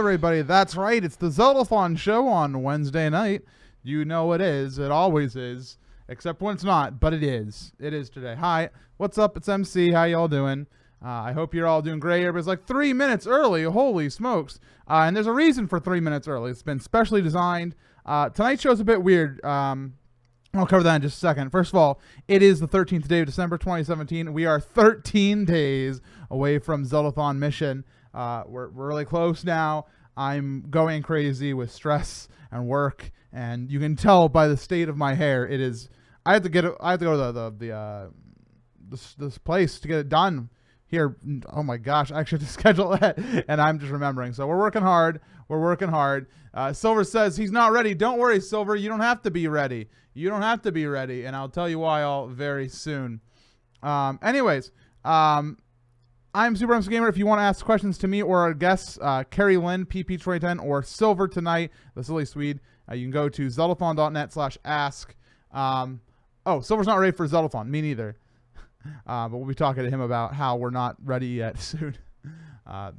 everybody. That's right. It's the Zeldathon show on Wednesday night. You know it is. It always is. Except when it's not, but it is. It is today. Hi. What's up? It's MC. How y'all doing? I hope you're all doing great. Everybody's like 3 minutes early. Holy smokes. And there's a reason for 3 minutes early. It's been specially designed. Tonight's show's a bit weird. I'll cover that in just a second. First of all, it is the 13th day of December 2017. We are 13 days away from Zeldathon mission. We're really close now. I'm going crazy with stress and work, and you can tell by the state of my hair. It is. I have to go to this place to get it done here. Oh my gosh, I actually have to schedule it, and I'm just remembering. So we're working hard. We're working hard. Silver says he's not ready. Don't worry, Silver. You don't have to be ready. You don't have to be ready, and I'll tell you why all very soon. Anyways, I'm SuperMCGamer. If you want to ask questions to me or our guests, Carrie Lynn, PPeach2010, or Silver tonight, the silly Swede, you can go to zeldathon.net/ask. Oh, Silver's not ready for Zeldathon. Me neither. But we'll be talking to him about how we're not ready yet soon.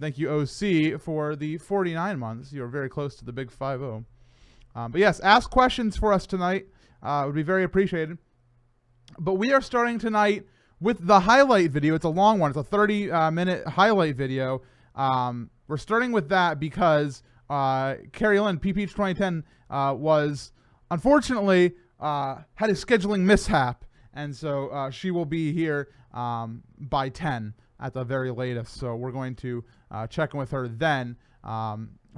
Thank you, OC, for the 49 months. You're very close to the big 5-0. But yes, ask questions for us tonight. Would be very appreciated. But we are starting tonight with the highlight video. It's a long one. It's a 30-minute highlight video. We're starting with that because Carrie Lynn, PPeach2010, was unfortunately had a scheduling mishap. And so she will be here by 10 at the very latest. So we're going to check in with her then.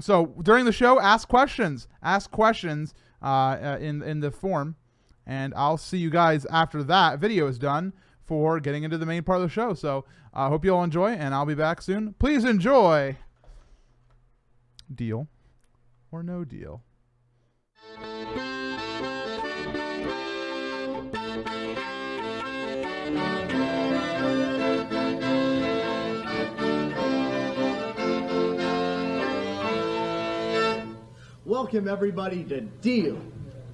So during the show, ask questions. Ask questions in the form. And I'll see you guys after that video is done for getting into the main part of the show. So I hope you all enjoy, and I'll be back soon. Please enjoy. Deal or no deal? Welcome everybody to Deal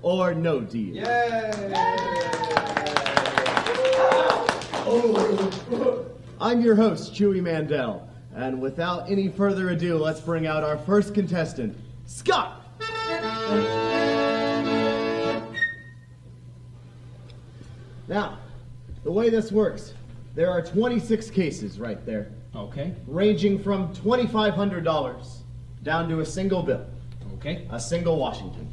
or No Deal. Yay! I'm your host, Chewy Mandel, and without any further ado, let's bring out our first contestant, Scott! Now, the way this works, there are 26 cases right there. Okay. Ranging from $2,500 down to a single bill. Okay. A single Washington.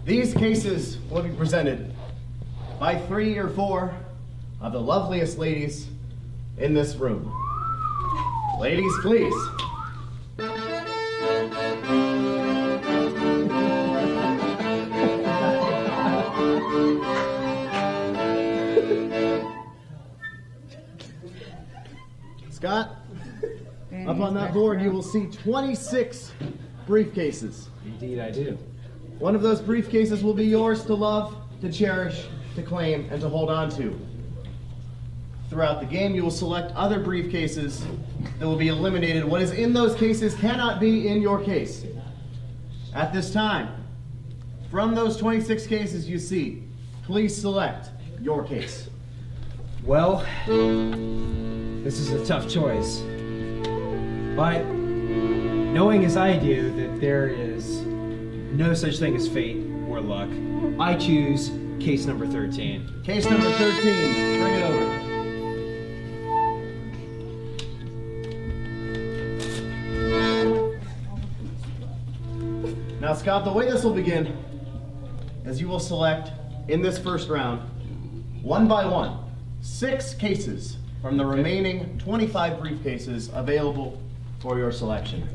These cases will be presented by 3 or 4 of the loveliest ladies in this room. Ladies, please. Scott? Up on that board, you will see 26 briefcases. Indeed, I do. One of those briefcases will be yours to love, to cherish, to claim, and to hold on to. Throughout the game, you will select other briefcases that will be eliminated. What is in those cases cannot be in your case. At this time, from those 26 cases you see, please select your case. Well, this is a tough choice. But knowing as I do that there is no such thing as fate or luck, I choose case number 13. Case number 13, bring it over. Now Scott, the way this will begin is you will select, in this first round, 1 by 1, 6 cases from the remaining 25 briefcases available for your selection.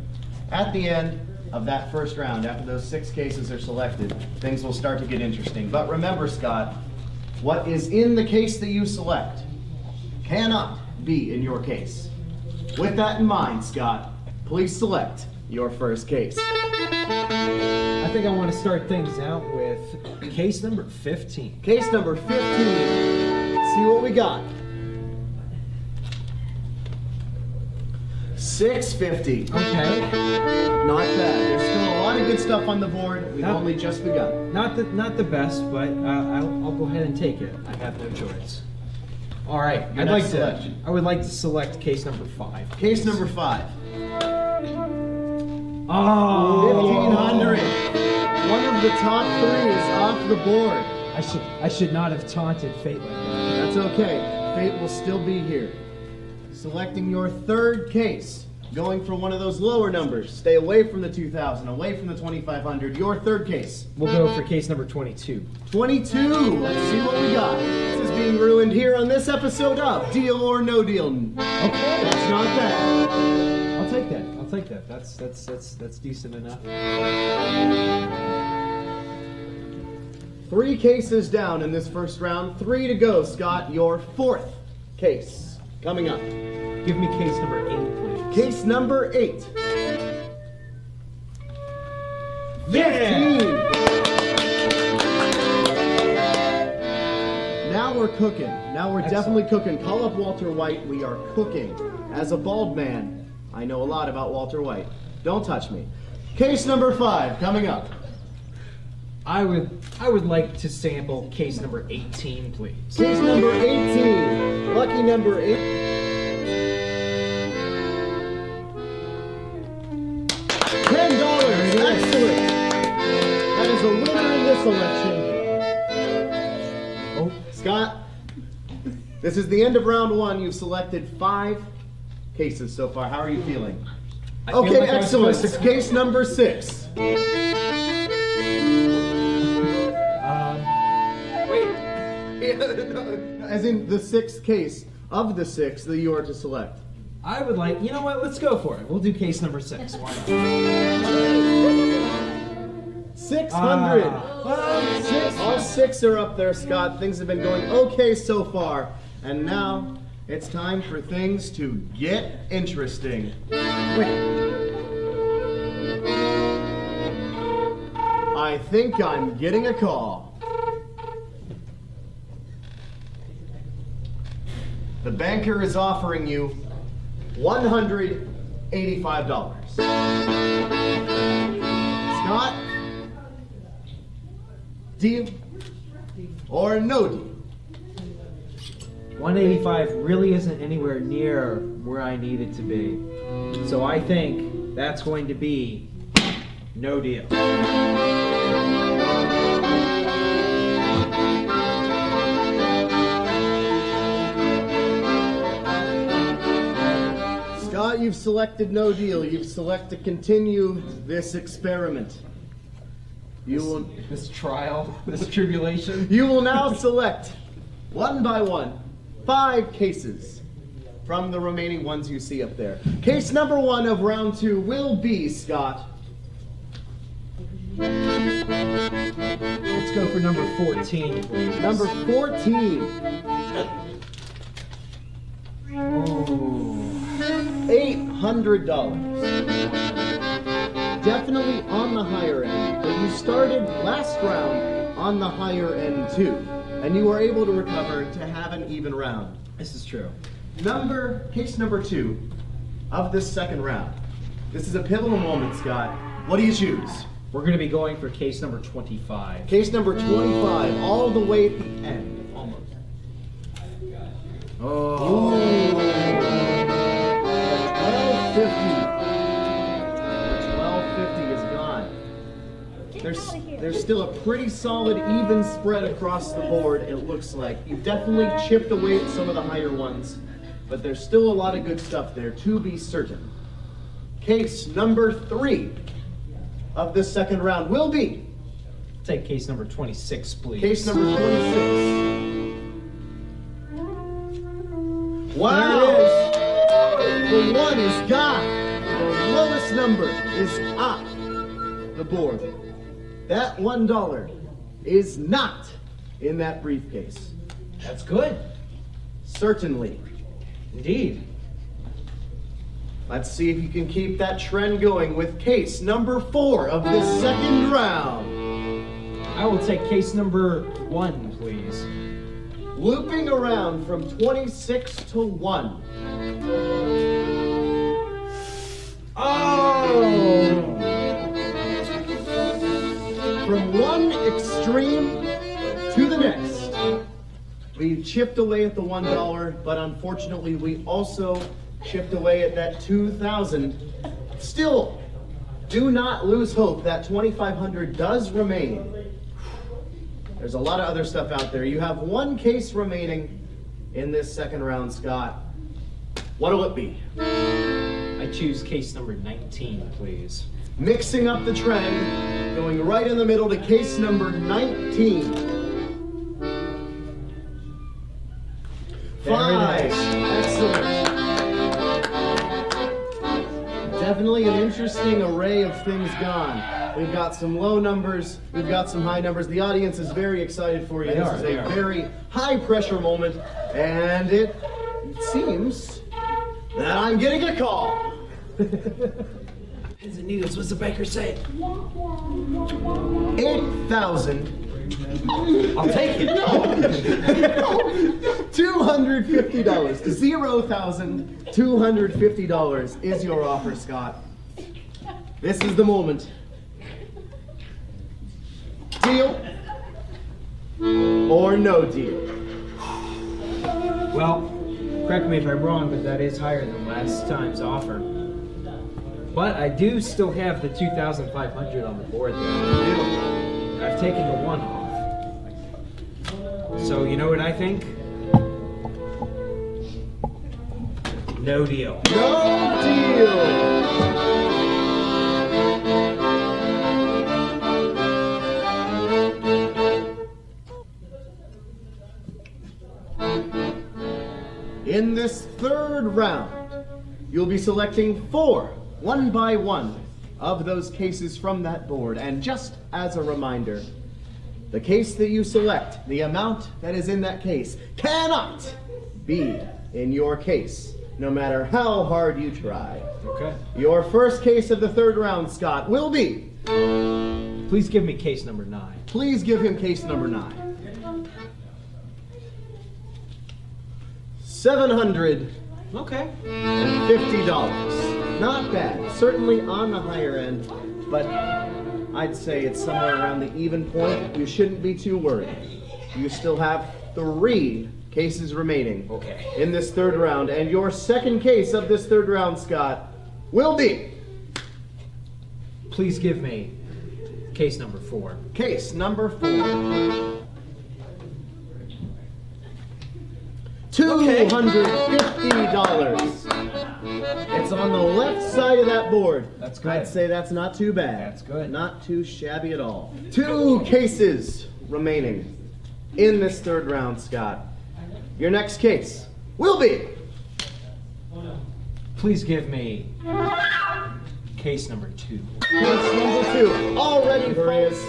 At the end of that first round, after those 6 cases are selected, things will start to get interesting. But remember, Scott, what is in the case that you select cannot be in your case. With that in mind, Scott, please select your first case. I think I want to start things out with case number 15. Case number 15. Let's see what we got. $650. Okay. Not bad. There's still a lot of good stuff on the board. We've only just begun. Not the best, but I'll go ahead and take it. I have no choice. All right. I would like to select case number 5. Case number 5. Oh. 1,500. One of the top three is off the board. I should not have taunted fate like that. That's okay. Fate will still be here. Selecting your third case. Going for one of those lower numbers. Stay away from the 2,000, away from the 2,500. Your third case. We'll go for case number 22. 22. Let's see what we got. This is being ruined here on this episode of Deal or No Deal. Okay. That's not bad. I'll take that. I'll take that. That's decent enough. 3 cases down in this first round. 3 to go, Scott. Your fourth case coming up. Give me case number 8, please. Case number 8. Yeah! 15. Now we're cooking. Now we're definitely cooking. Call up Walter White. We are cooking. As a bald man, I know a lot about Walter White. Don't touch me. Case number 5 coming up. I would like to sample case number 18, please. Case number 18. Lucky number 8. Excellent. That is a winner in this election. Oh, Scott, this is the end of round 1. You've selected 5 cases so far. How are you feeling? Okay, like excellent. Case number 6. Wait. As in the 6th case of the 6 that you are to select. I would like, you know what, let's go for it. We'll do case number 6. Why not? 600. All 6 are up there, Scott. Things have been going okay so far. And now it's time for things to get interesting. I think I'm getting a call. The banker is offering you $185. Scott, deal or no deal? 185 really isn't anywhere near where I need it to be. So I think that's going to be no deal. Scott, you've selected no deal. You've selected to continue this experiment. This trial, this tribulation. You will now select, one by one, 5 cases from the remaining ones you see up there. Case number 1 of round 2 will be, Scott. Let's go for number 14, please. Number 14. Oh. $800. Definitely on the higher end, but you started last round on the higher end too, and you were able to recover to have an even round. This is true. Case number 2 of this second round. This is a pivotal moment, Scott. What do you choose? We're going to be going for case number 25. Case number 25, all the way at the end. Almost. Oh. 1250 is gone. There's still a pretty solid even spread across the board, it looks like. You've definitely chipped away at some of the higher ones, but there's still a lot of good stuff there, to be certain. Case number 3 of this second round will be... Take case number 26, please. Case number 26. Wow! The 1 is gone. The lowest number is off the board. That $1 is not in that briefcase. That's good. Certainly. Indeed. Let's see if you can keep that trend going with case number 4 of this second round. I will take case number 1, please. Looping around from 26 to 1. Oh! From one extreme to the next. We chipped away at the $1, but unfortunately we also chipped away at that 2,000. Still do not lose hope. That 2,500 does remain. There's a lot of other stuff out there. You have one case remaining in this second round, Scott. What'll it be? I choose case number 19, please. Mixing up the trend, going right in the middle to case number 19. There it 5. is. Excellent. Definitely an interesting array of things gone. We've got some low numbers, we've got some high numbers. The audience is very excited for you. This is a very high pressure moment, and it seems that I'm getting a call. Pins and needles, what's the banker say? 8,000. I'll take it. $250. $0,250 is your offer, Scott. This is the moment. Deal or no deal? Well, correct me if I'm wrong, but that is higher than last time's offer. But I do still have the 2,500 on the board there. I've taken the 1 off. So you know what I think? No deal. No deal. In this third round, you'll be selecting 4, one by one, of those cases from that board. And just as a reminder, the case that you select, the amount that is in that case, cannot be in your case, no matter how hard you try. Okay. Your first case of the third round, Scott, will be... Please give me case number 9. Please give him case number 9. $750. Okay. Not bad. Certainly on the higher end, but I'd say it's somewhere around the even point. You shouldn't be too worried. You still have 3 cases remaining in this third round, and your second case of this third round, Scott, will be... Please give me case number 4. Case number 4. $250. It's on the left side of that board. That's good. I'd say that's not too bad. That's good. Not too shabby at all. 2 cases remaining in this third round, Scott. Your next case will be... Please give me case number 2. Case number 2. Already, folks.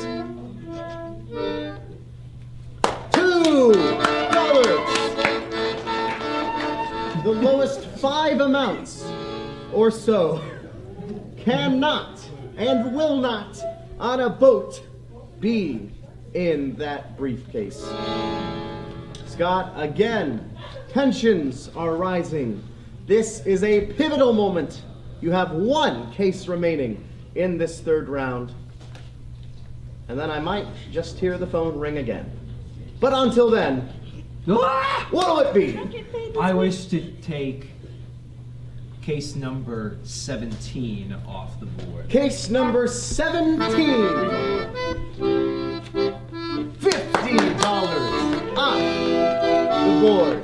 $2. The lowest 5 amounts or so cannot and will not on a boat be in that briefcase. Scott, again, tensions are rising. This is a pivotal moment. You have 1 case remaining in this third round. And then I might just hear the phone ring again. But until then, what'll it be? I wish to take case number 17 off the board. Case number 17. $50 off the board.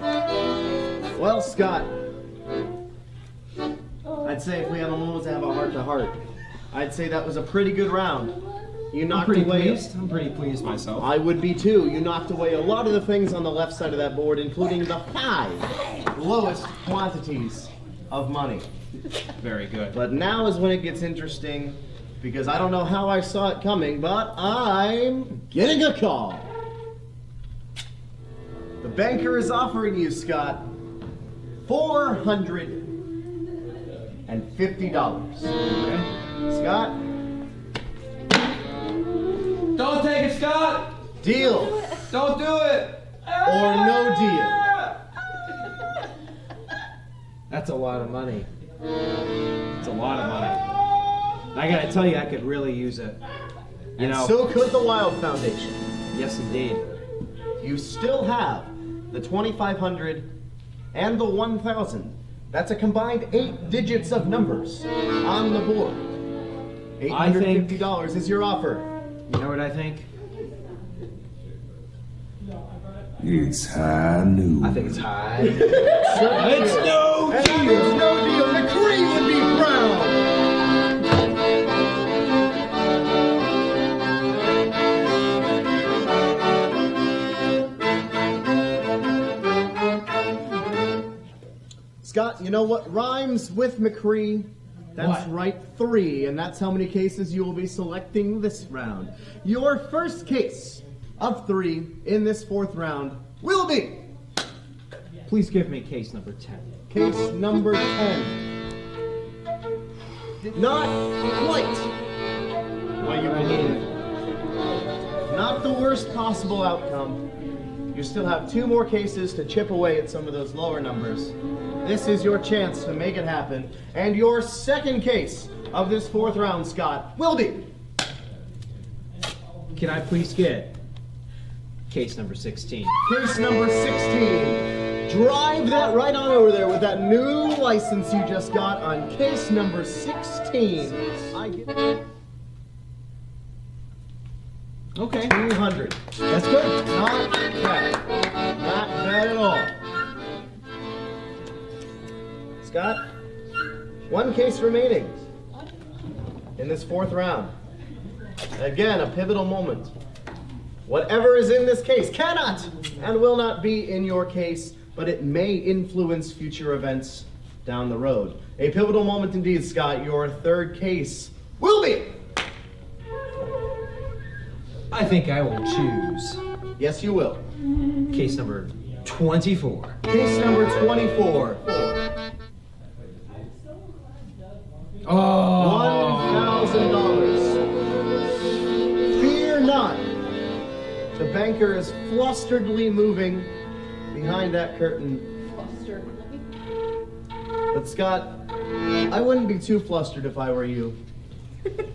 Well, Scott, I'd say if we have a moment to have a heart-to-heart, I'd say that was a pretty good round. You knocked away. I'm pretty pleased myself. I would be too. You knocked away a lot of the things on the left side of that board, including the 5 lowest quantities of money. Very good. But now is when it gets interesting, because I don't know how I saw it coming, but I'm getting a call. The banker is offering you, Scott, $450. Okay. Scott? Don't take it, Scott! Deal Don't do it! or no deal? That's a lot of money. It's a lot of money. I gotta tell you, I could really use it. You know. So could the Wild Foundation. Yes, indeed. You still have the 2,500 and the 1,000. That's a combined 8 digits of numbers on the board. $850 is your offer. You know what I think? It's high noon. I think it's high. It's no and that means no deal. McCree would be proud. Scott, you know what rhymes with McCree? That's What? right, 3, and that's how many cases you will be selecting this round. Your first case of 3 in this 4th round will be Please give me case number 10. case number 10. Not quite what you needed. Not the worst possible outcome. You still have 2 more cases to chip away at some of those lower numbers. This is your chance to make it happen. And your second case of this 4th round, Scott, will be Can I please get case number 16? case number 16. Drive that right on over there with that new license you just got on case number 16. Okay. 200. That's good. Not bad. Not bad at all. Scott, 1 case remaining in this 4th round. Again, a pivotal moment. Whatever is in this case cannot and will not be in your case, but it may influence future events down the road. A pivotal moment indeed, Scott. Your 3rd case will be. I think I will choose Yes, you will. case number 24. Case number 24. Oh. $1,000. Fear not. The banker is flusteredly moving behind that curtain. But Scott, I wouldn't be too flustered if I were you.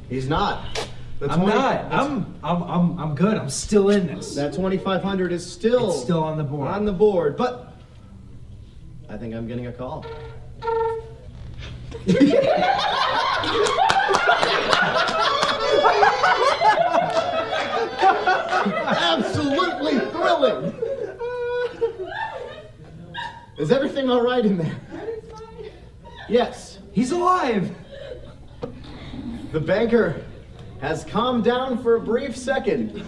He's not. The I'm not. I'm good. I'm still in this. That 2,500 is still It's still on the board. On the board, but I think I'm getting a call. Absolutely thrilling. Is everything all right in there? Yes. He's alive. The banker has calmed down for a brief second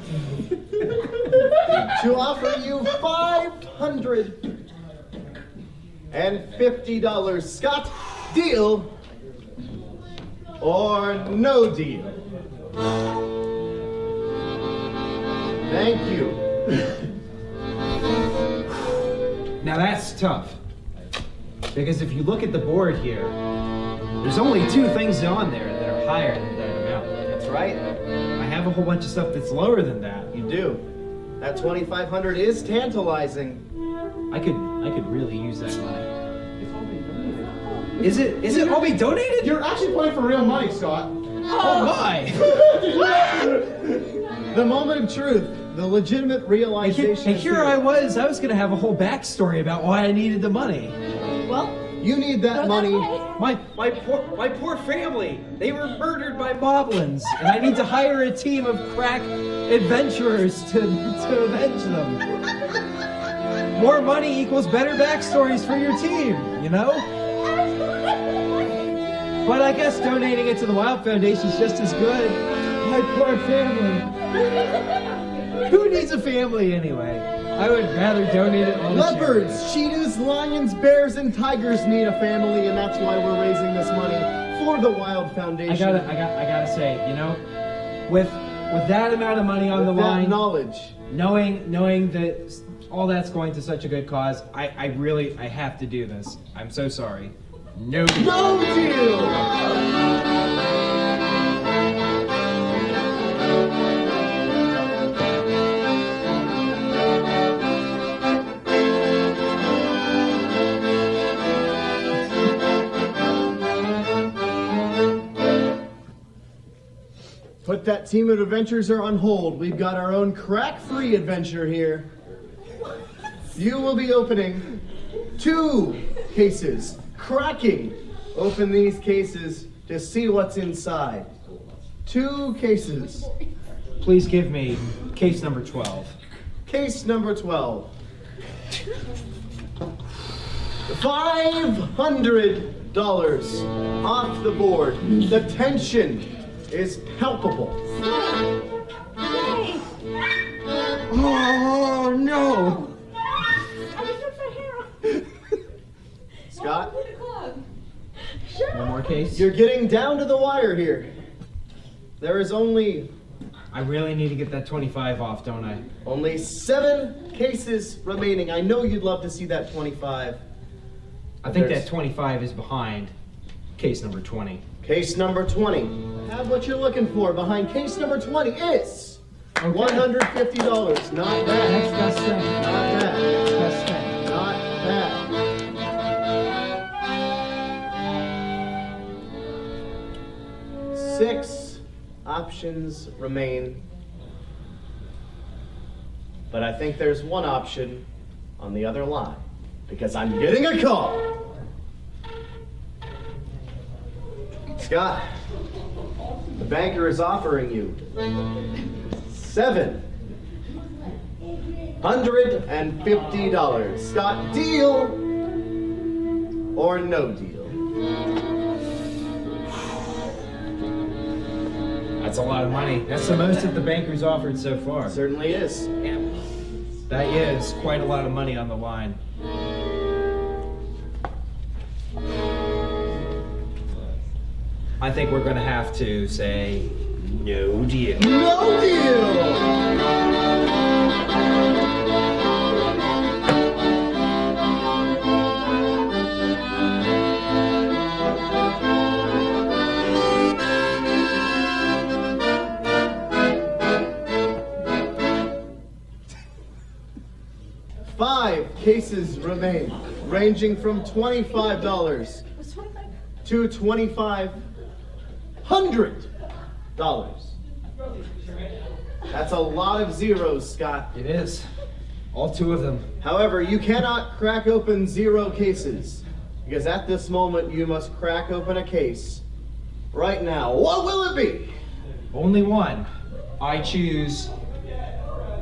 to offer you $550. Scott, deal or no deal? Thank you. Now that's tough. Because if you look at the board here, there's only 2 things on there that are higher than that amount. That's right. I have a whole bunch of stuff that's lower than that. You do. That 2,500 is tantalizing. I could really use that money. Is it all be donated? You're actually playing for real money, Scott. Oh my! The moment of truth, the legitimate realization. And is here I was gonna have a whole backstory about why I needed the money. Well, You need that money. My poor family, they were murdered by moblins, and I need to hire a team of crack adventurers to avenge them. More money equals better backstories for your team, you know? But I guess donating it to the Wild Foundation is just as good. My poor family. Who needs a family anyway? I would rather donate it all to charity. Leopards, cheetahs, lions, bears, and tigers need a family, and that's why we're raising this money for the Wild Foundation. I gotta say, you know, with that amount of money on the That line, knowledge. knowing that all that's going to such a good cause, I have to do this. I'm so sorry. No. No deal! Put that team of adventurers on hold. We've got our own crack-free adventure here. You will be opening 2 cases. Cracking open these cases to see what's inside. 2 cases. Please give me case number 12. Case number 12. $500 off the board. The tension is palpable. Oh no! Scott, One more case? you're getting down to the wire here. There is only I really need to get that 25 off, don't I? 7 cases remaining. I know you'd love to see that 25. I think There's- that 25 is behind case number 20. Case number 20. Have what you're looking for. Behind case number 20 is Okay. $150. Not bad. Next best thing. Not bad. Next best thing. Not bad. Six options remain. But I think there's one option on the other line. Because I'm getting a call. Scott, the banker is offering you $750. Scott, deal or no deal? That's a lot of money. That's the most that the banker's offered so far. Certainly is. Yeah. That is quite a lot of money on the line. I think we're going to have to say no deal. No deal! 5 cases remain, ranging from $25 to $2,500. That's a lot of zeros, Scott. It is. All 2 of them. However, you cannot crack open 0 cases, because at this moment you must crack open a case right now. What will it be? Only one. I choose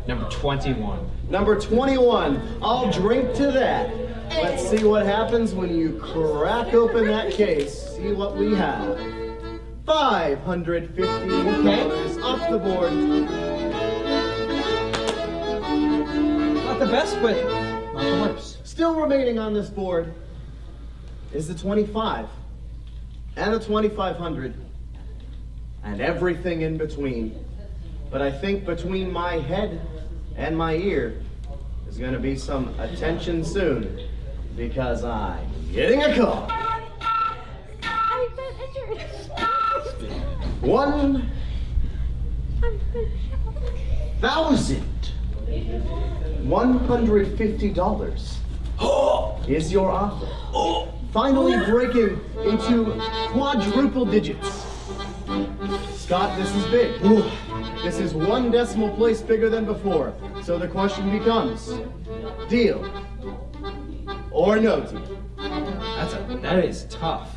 number 21. Number 21. I'll drink to that. Let's see what happens when you crack open that case. See what we have. $550 off the board. Not the best, but not the worst. Still remaining on this board is the 25 and the 2,500 and everything in between. But I think between my head and my ear is going to be some attention soon, because I'm getting a call. I've been injured. $1,150 is your offer. Finally breaking into quadruple digits. Scott, this is big. This is 1 decimal place bigger than before. So the question becomes, deal or no deal? That is tough.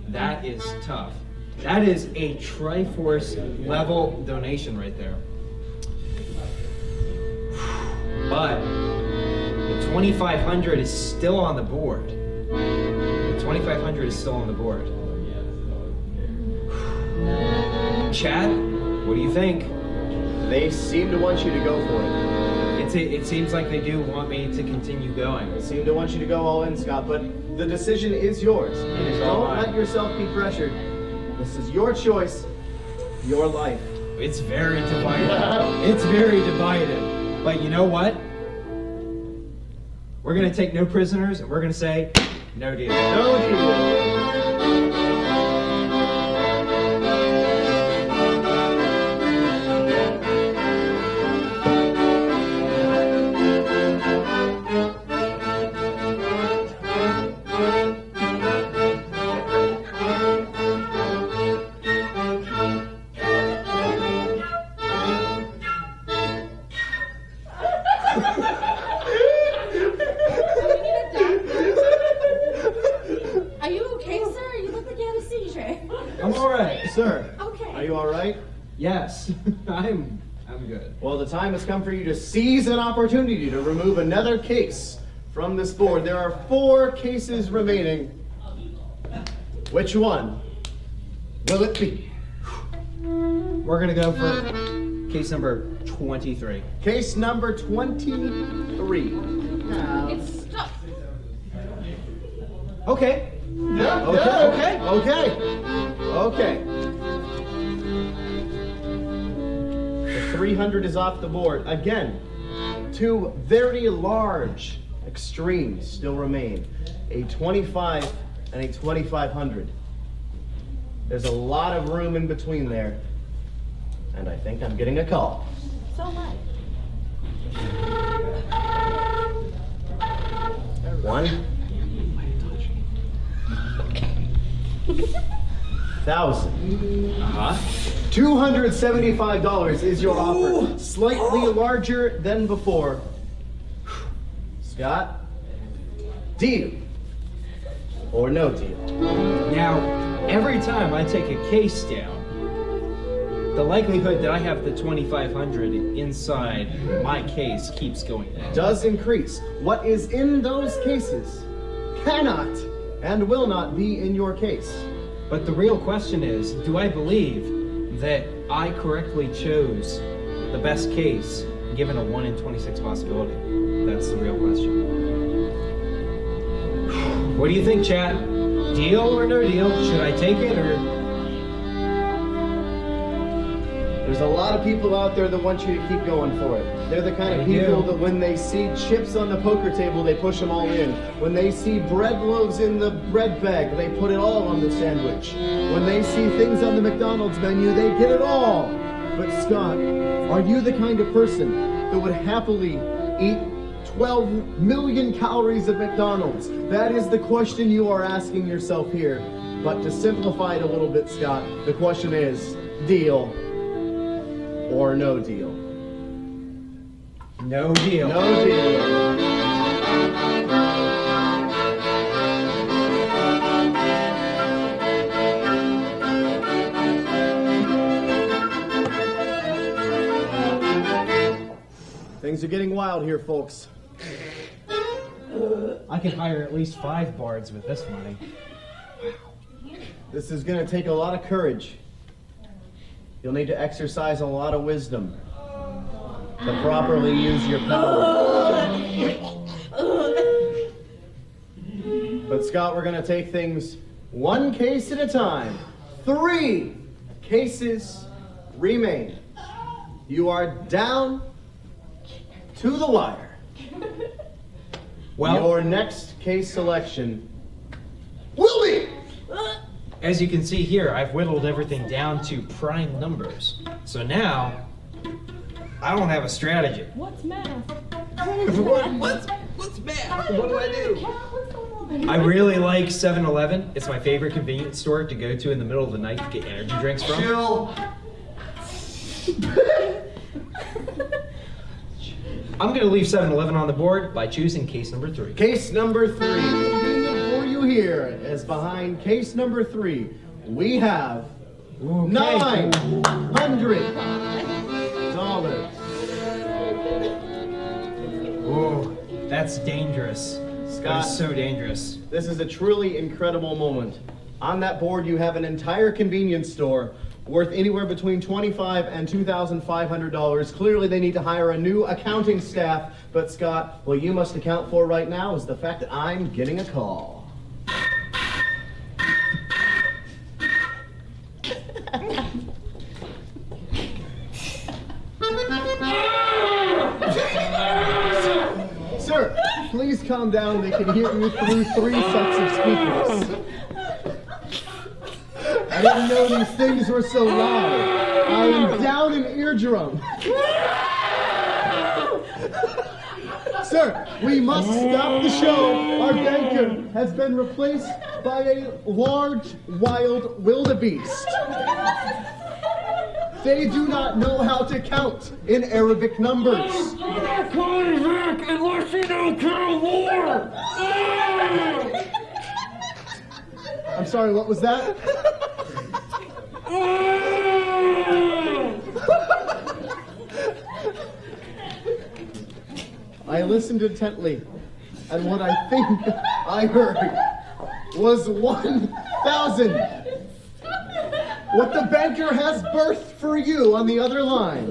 That is tough. That is a Triforce level donation right there. But the 2,500 is still on the board. The 2,500 is still on the board. Chad, what do you think? They seem to want you to go for it. It seems like they do want me to continue going. They seem to want you to go all in, Scott, but the decision is yours. It is all Don't mine. let yourself be pressured. This is your choice, your life. It's very divided. It's very divided. But you know what? We're gonna take no prisoners and we're gonna say no deal. No deal. Are you okay, sir? You look like you had a seizure. I'm alright. Sir, Okay. are you all right? Yes, I'm good. Well, the time has come for you to seize an opportunity to remove another case from this board. There are 4 cases remaining. Which one will it be? We're gonna go for case number 23. Case number 23. Now. It's stuck. Okay. Okay. The 300 is off the board. Again, 2 very large extremes still remain. A 25 and a 2500. There's a lot of room in between there. And I think I'm getting a call. So much. 1,000. $275 is your offer. Slightly larger than before. Scott, deal or no deal? Now, every time I take a case down, the likelihood that I have the 2500 inside my case keeps going down. Does increase. What is in those cases cannot and will not be in your case. But the real question is, do I believe that I correctly chose the best case given a 1 in 26 possibility? That's the real question. What do you think, chat? Deal or no deal? Should I take it or... There's a lot of people out there that want you to keep going for it. They're the kind of They people do. that when they see chips on the poker table, they push them all in. When they see bread loaves in the bread bag, they put it all on the sandwich. When they see things on the McDonald's menu, they get it all. But Scott, are you the kind of person that would happily eat 12 million calories of McDonald's? That is the question you are asking yourself here. But to simplify it a little bit, Scott, the question is, deal or no deal? No deal. No deal. Things are getting wild here, folks. I can hire at least 5 bards with this money. This is going to take a lot of courage. You'll need to exercise a lot of wisdom to properly use your power. But Scott, we're going to take things 1 case at a time. 3 cases remain. You are down to the wire. Well, Your next case selection will be... as you can see here, I've whittled everything down to prime numbers. So now, I don't have a strategy. What's math? What's math? What do I do? What's going on? I really like 7-Eleven. It's my favorite convenience store to go to in the middle of the night to get energy drinks from. Chill. I'm going to leave 7-Eleven on the board by choosing case number 3. Case number 3. For you here, as behind case number 3, we have $900. Ooh, that's dangerous. Scott, That is so dangerous. this is a truly incredible moment. On that board, you have an entire convenience store worth anywhere between $2,500 and $2,500. Clearly, they need to hire a new accounting staff. But Scott, what you must account for right now is the fact that I'm getting a call. Sir, please calm down. They can hear you through 3 sets of speakers. I didn't know these things were so loud. I am down an eardrum. Sir, we must stop the show. Our banker has been replaced by a large, wild wildebeest. They do not know how to count in Arabic numbers. I'm sorry, what was that? I listened intently, and what I think I heard was 1,000. What the banker has birthed for you on the other line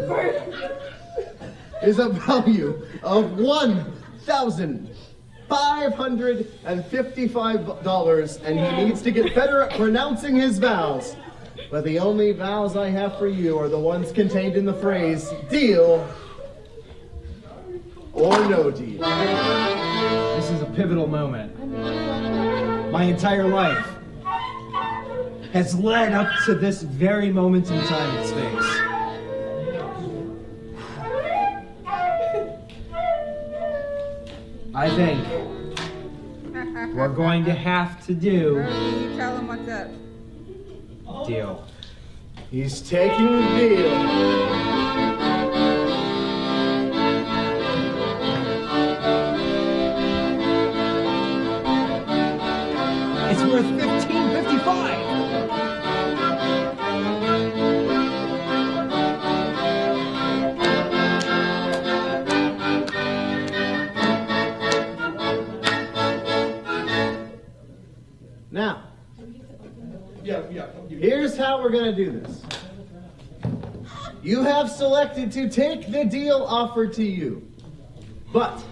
is a value of $1,555, and he needs to get better at pronouncing his vowels. But the only vows I have for you are the ones contained in the phrase, deal or no deal. This is a pivotal moment. My entire life has led up to this very moment in time and space. I think we're going to have to do You tell him what's up. deal. He's taking the deal. It's worth $15.55. Now, here's how we're going to do this. You have selected to take the deal offered to you, but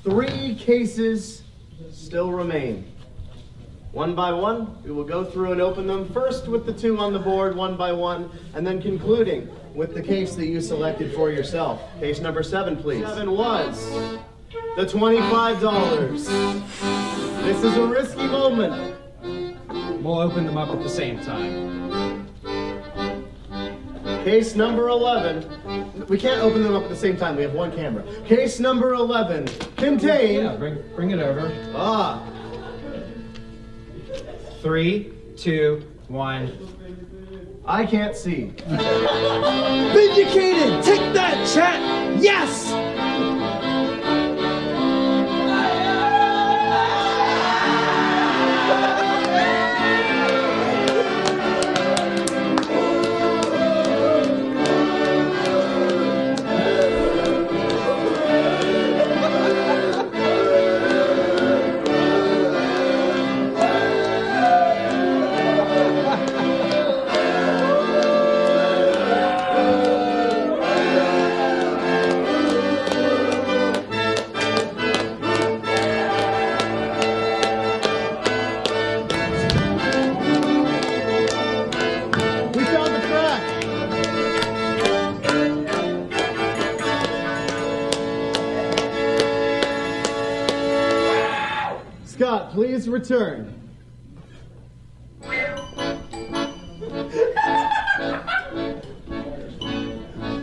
3 cases still remain. One by one, we will go through and open them, first with the 2 on the board, one by one, and then concluding with the case that you selected for yourself. Case number 7, please. 7 was the $25. This is a risky moment. We'll open them up at the same time. Case number 11. We can't open them up at the same time. We have one camera. Case number 11 contains. Yeah, bring it over. 3, 2, 1. I can't see. Vindicated! Take that, chat! Yes! Scott, please return.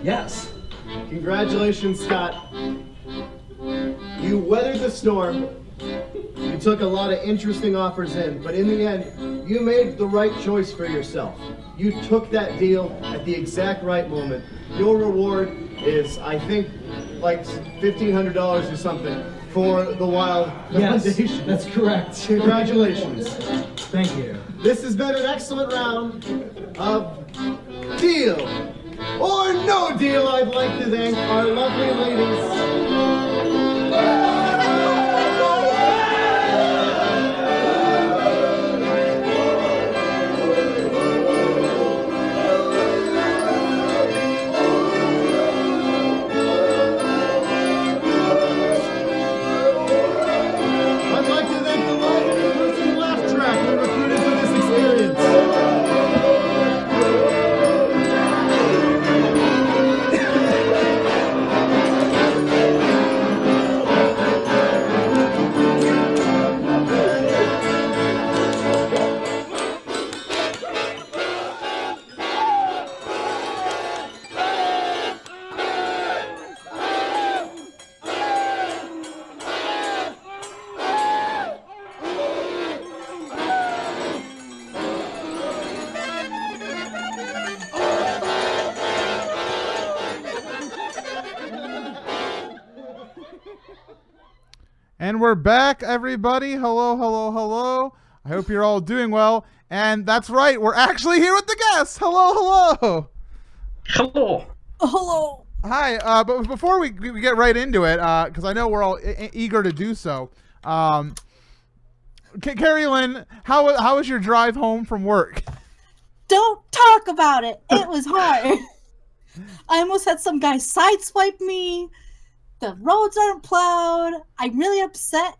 Yes. Congratulations, Scott. You weathered the storm. You took a lot of interesting offers in, but in the end, you made the right choice for yourself. You took that deal at the exact right moment. Your reward is, I think, like $1,500 or something for the Wild Foundation. Yes, that's correct. Congratulations. Thank you. This has been an excellent round of Deal or No Deal. I'd like to thank our lovely ladies. And we're back, everybody. Hello, hello, hello. I hope you're all doing well. And that's right, we're actually here with the guests. Hello, hello. Hello. Hello. Hi. But before we get right into it, because I know we're all eager to do so, Carrie Lynn, how was your drive home from work? Don't talk about it. It was hard. I almost had some guy sideswipe me. The roads aren't plowed. I'm really upset.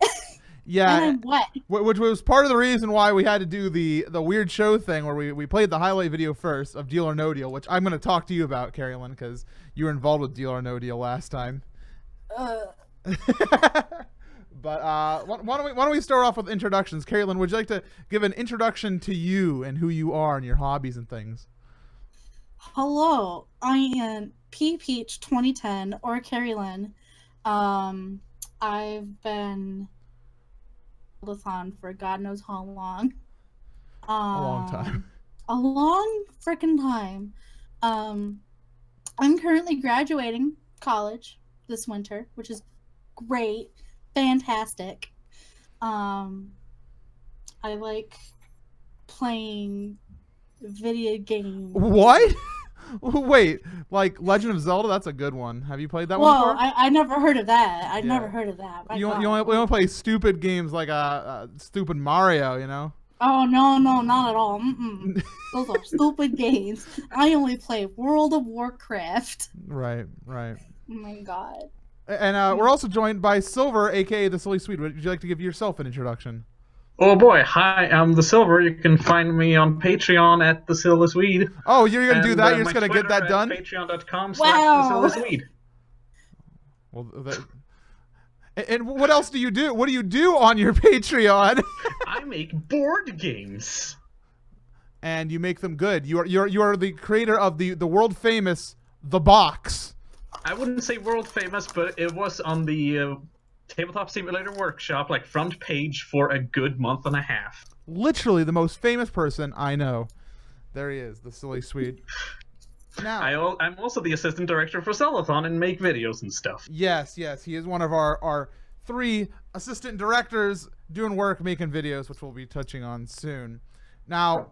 Yeah, and I'm wet. Which was part of the reason why we had to do the weird show thing where we played the highlight video first of Deal or No Deal, which I'm going to talk to you about, Carrie Lynn, because you were involved with Deal or No Deal last time. But why don't we start off with introductions? Carrie Lynn, would you like to give an introduction to you and who you are and your hobbies and things? Hello, I am PPeach2010 or Carrie Lynn. I've been Zeldathon for God knows how long. A long time. A long freaking time. I'm currently graduating college this winter, which is great, fantastic. I like playing video games. What? Wait, like Legend of Zelda? That's a good one. Have you played that one Whoa, before? I never heard of that. I've Yeah. never heard of that. My You God. only play stupid games like stupid Mario, you know? Oh, no, not at all. Mm-mm. Those are stupid games. I only play World of Warcraft. Right. Oh my God. And we're also joined by Silver, aka the Silly Swede. Would you like to give yourself an introduction? Oh boy, hi, I'm The Silver. You can find me on Patreon at The Silver Swede. Oh, you're going to do that? You're my just going to get that Twitter done? at patreon.com/The Wow. Silver Swede. Well, and what else do you do? What do you do on your Patreon? I make board games. And you make them good. You are the creator of the world famous The Box. I wouldn't say world famous, but it was on the Tabletop Simulator Workshop, like front page for a good month and a half. Literally the most famous person I know. There he is, the Silly Swede. Now, I'm also the assistant director for Zeldathon and make videos and stuff. yes, he is one of our 3 assistant directors doing work, making videos, which we'll be touching on soon. Now,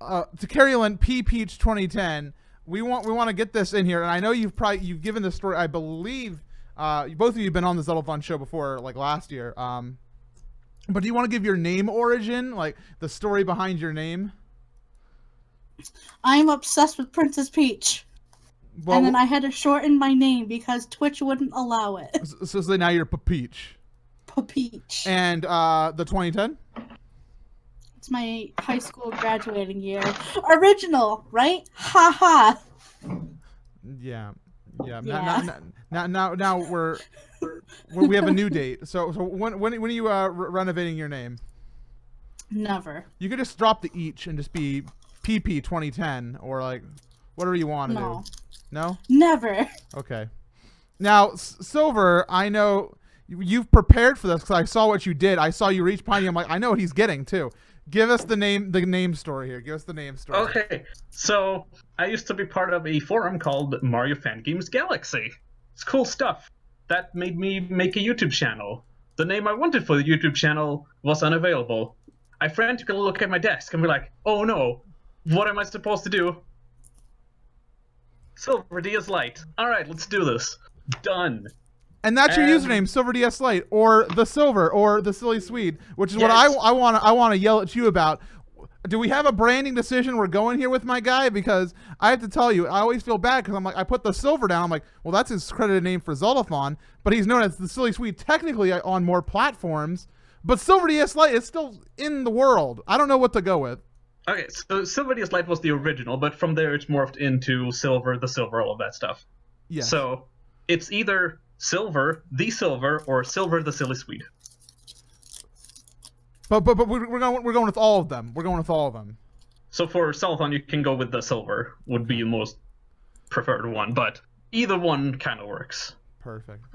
to Carrie Lynn, PPeach2010, we want to get this in here, and I know you've given this story. I believe both of you have been on the Zeldathon show before, like last year. But do you want to give your name origin, like the story behind your name? I'm obsessed with Princess Peach. Well, And then I had to shorten my name because Twitch wouldn't allow it. so now you're PPeach. Peach. And the 2010? It's my high school graduating year. Original, right? Ha ha. Yeah. Yeah. Now we have a new date. So when are you renovating your name? Never. You could just drop the each and just be PP2010 or like whatever you want to No. do. No? Never. Okay. Now, Silver, I know you've prepared for this because I saw what you did. I saw you reach Piney. I'm like, I know what he's getting too. Give us the name story here. Give us the name story. Okay, so I used to be part of a forum called Mario Fan Games Galaxy. It's cool stuff. That made me make a YouTube channel. The name I wanted for the YouTube channel was unavailable. I frantically look at my desk and be like, oh no, what am I supposed to do? Silver DS Lite. Alright, let's do this. Done. And that's your username, Silver DS Lite, or the Silver, or the Silly Swede, which is what I want to yell at you about. Do we have a branding decision we're going here with my guy? Because I have to tell you, I always feel bad because I'm like, I put the Silver down. I'm like, well, that's his credited name for Zeldathon, but he's known as the Silly Swede technically on more platforms. But Silver DS Lite is still in the world. I don't know what to go with. Okay, so Silver DS Lite was the original, but from there it's morphed into Silver, the Silver, all of that stuff. Yeah. So it's either Silver, the Silver, or Silver, the Silly Swede. But we're going with all of them. We're going with all of them. So for Zeldathon, you can go with the Silver, would be the most preferred one, but either one kind of works. Perfect.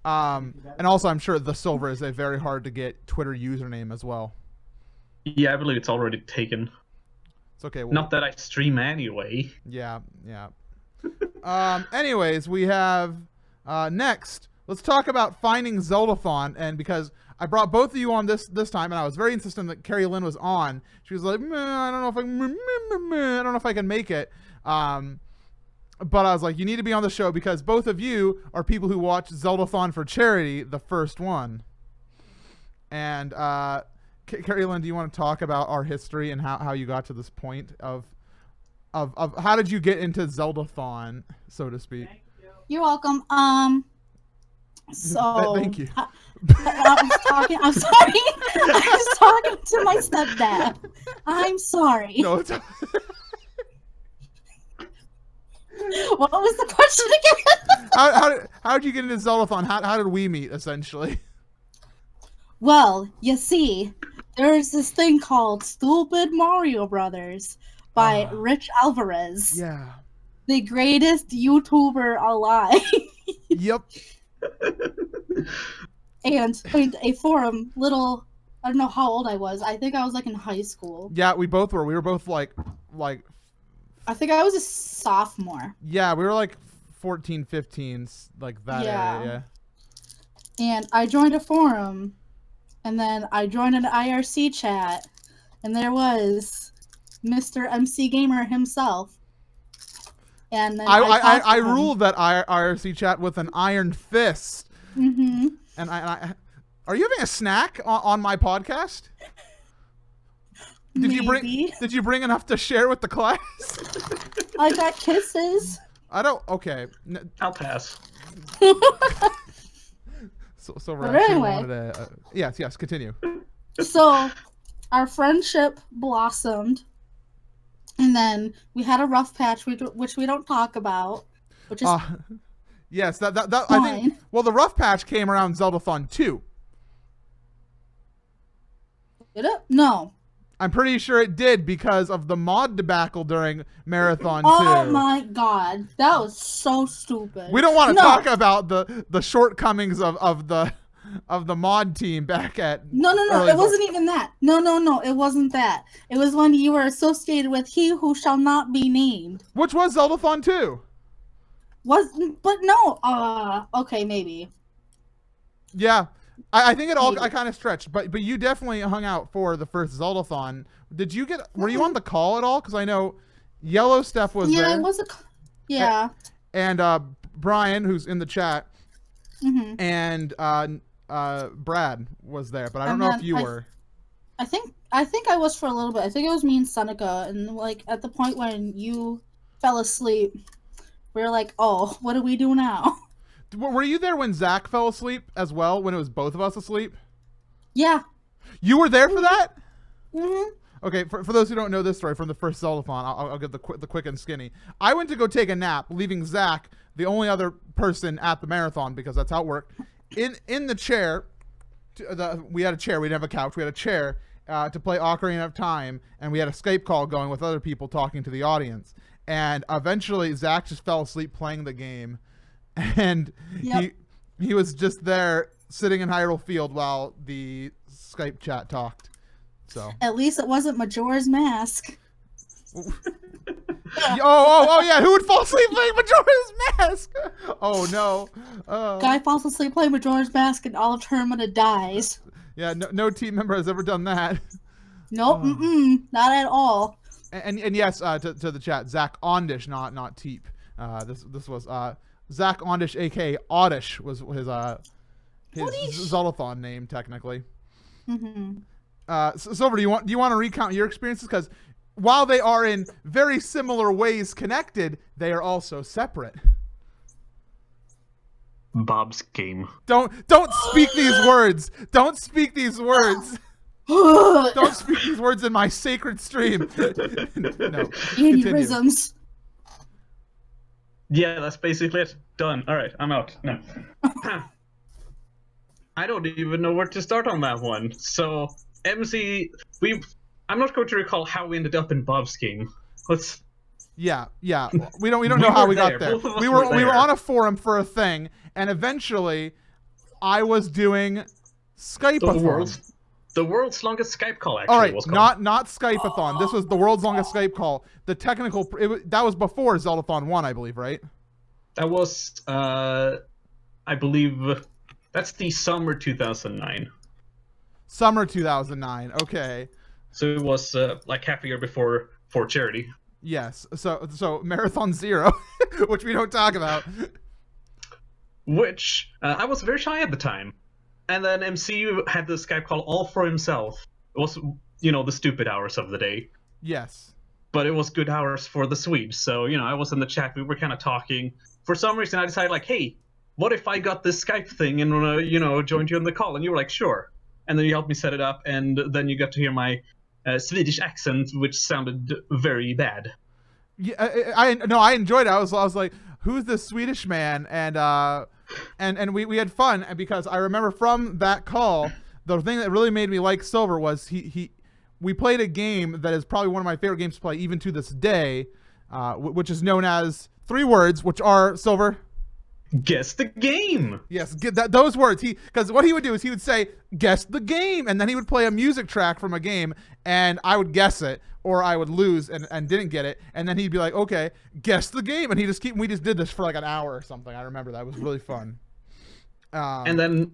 And also, I'm sure the Silver is a very hard to get Twitter username as well. Yeah, I believe it's already taken. It's okay. Not that I stream anyway. Yeah. Anyways, we have next. Let's talk about finding Zeldathon, and because I brought both of you on this time, and I was very insistent that Carrie Lynn was on. She was like, I don't know if I can make it. But I was like, you need to be on the show because both of you are people who watch Zeldathon for charity, the first one. And Carrie-Lynn, do you want to talk about our history and how you got to this point of how did you get into Zeldathon, so to speak? You're welcome. So Thank you. I was sorry. I was talking to my stepdad. I'm sorry. No, it's What was the question again? how did you get into Zeldathon? How did we meet, essentially? Well, you see, there's this thing called Stupid Mario Brothers by Rich Alvarez. Yeah. The greatest YouTuber alive. Yep. And a forum, I don't know how old I was. I think I was like in high school. Yeah, we both were. We were both like I think I was a sophomore. yeah, we were like 14, 15, like that area. And I joined a forum, and then I joined an IRC chat, and there was Mr. MC Gamer himself. And then I ruled that IRC chat with an iron fist. Mm-hmm. And I are you having a snack on my podcast? Did you bring enough to share with the class? I got kisses. I don't. Okay. I'll pass. So But Rash, anyway. wanted to, yes. Continue. So our friendship blossomed, and then we had a rough patch, which we don't talk about, which is yes, that I think. Well, the rough patch came around Zeldathon 2. did it? No. I'm pretty sure it did because of the mod debacle during Marathon 2. Oh my god, that was so stupid. We don't want to talk about the shortcomings of the mod team back at No, it wasn't even that. No, it wasn't that. It was when you were associated with He Who Shall Not Be Named. Which was Zeldathon 2. But no, okay, maybe. Yeah. I think I kind of stretched, but you definitely hung out for the first Zeldathon. Were you on the call at all? Because I know Yellow Steph was there. Yeah, it was And Brian, who's in the chat, and Brad was there, but I don't know if you were. I think I was for a little bit. I think it was me and Seneca, and like at the point when you fell asleep, we were like, "Oh, what do we do now?" Were you there when Zach fell asleep as well? When it was both of us asleep? Yeah. You were there for that? Mm-hmm. Okay, for those who don't know this story from the first Zeldathon, I'll give the quick and skinny. I went to go take a nap, leaving Zach, the only other person at the marathon, because that's how it worked, in the chair. We had a chair. We didn't have a couch. We had a chair to play Ocarina of Time, and we had a Skype call going with other people talking to the audience. And eventually, Zach just fell asleep playing the game. And he was just there sitting in Hyrule Field while the Skype chat talked. So At least it wasn't Majora's Mask. oh yeah, who would fall asleep playing Majora's Mask? Oh no. Guy falls asleep playing Majora's Mask and all of Termina dies. Yeah, no team member has ever done that. Nope, not at all. And yes, to the chat, Zach Ondish, not Teep. This was Zach Ondish, aka Oddish, was his Zeldathon name technically. Silver, do you want to recount your experiences? Because while they are in very similar ways connected, they are also separate. Bob's game. Don't speak these words. Don't speak these words. Don't speak these words in my sacred stream. No. Aneurysms. Yeah, that's basically it. Done. All right, I'm out. No. I don't even know where to start on that one. So, MC, I'm not going to recall how we ended up in Bob's game. Let's. Yeah. We don't know how we got there. We were on a forum for a thing, and eventually, I was doing Skype-a-thon. The world's longest Skype call, actually. All right, was called. not Skype-a-thon. This was the world's longest Skype call. The technical, that was before Zeldathon 1, I believe, right? That was, I believe, that's the summer 2009. Summer 2009. Okay. So it was like half a year before charity. Yes. So Marathon Zero, which we don't talk about. Which I was very shy at the time. And then MCU had this guy called All for Himself. It was, the stupid hours of the day. Yes. But it was good hours for the Swedes. So, I was in the chat. We were kind of talking. For some reason, I decided, like, hey, what if I got this Skype thing and, joined you on the call? And you were like, sure. And then you helped me set it up. And then you got to hear my Swedish accent, which sounded very bad. Yeah, I enjoyed it. I was like, who's this Swedish man? And we had fun because I remember from that call, the thing that really made me like Silver was we played a game that is probably one of my favorite games to play even to this day, which is known as 3 words, which are Silver. Guess the game. Yes, those words. Because what he would do is he would say, guess the game, and then he would play a music track from a game, and I would guess it, or I would lose and didn't get it, and then he'd be like, okay, guess the game, and we just did this for like an hour or something. I remember that. It was really fun. And then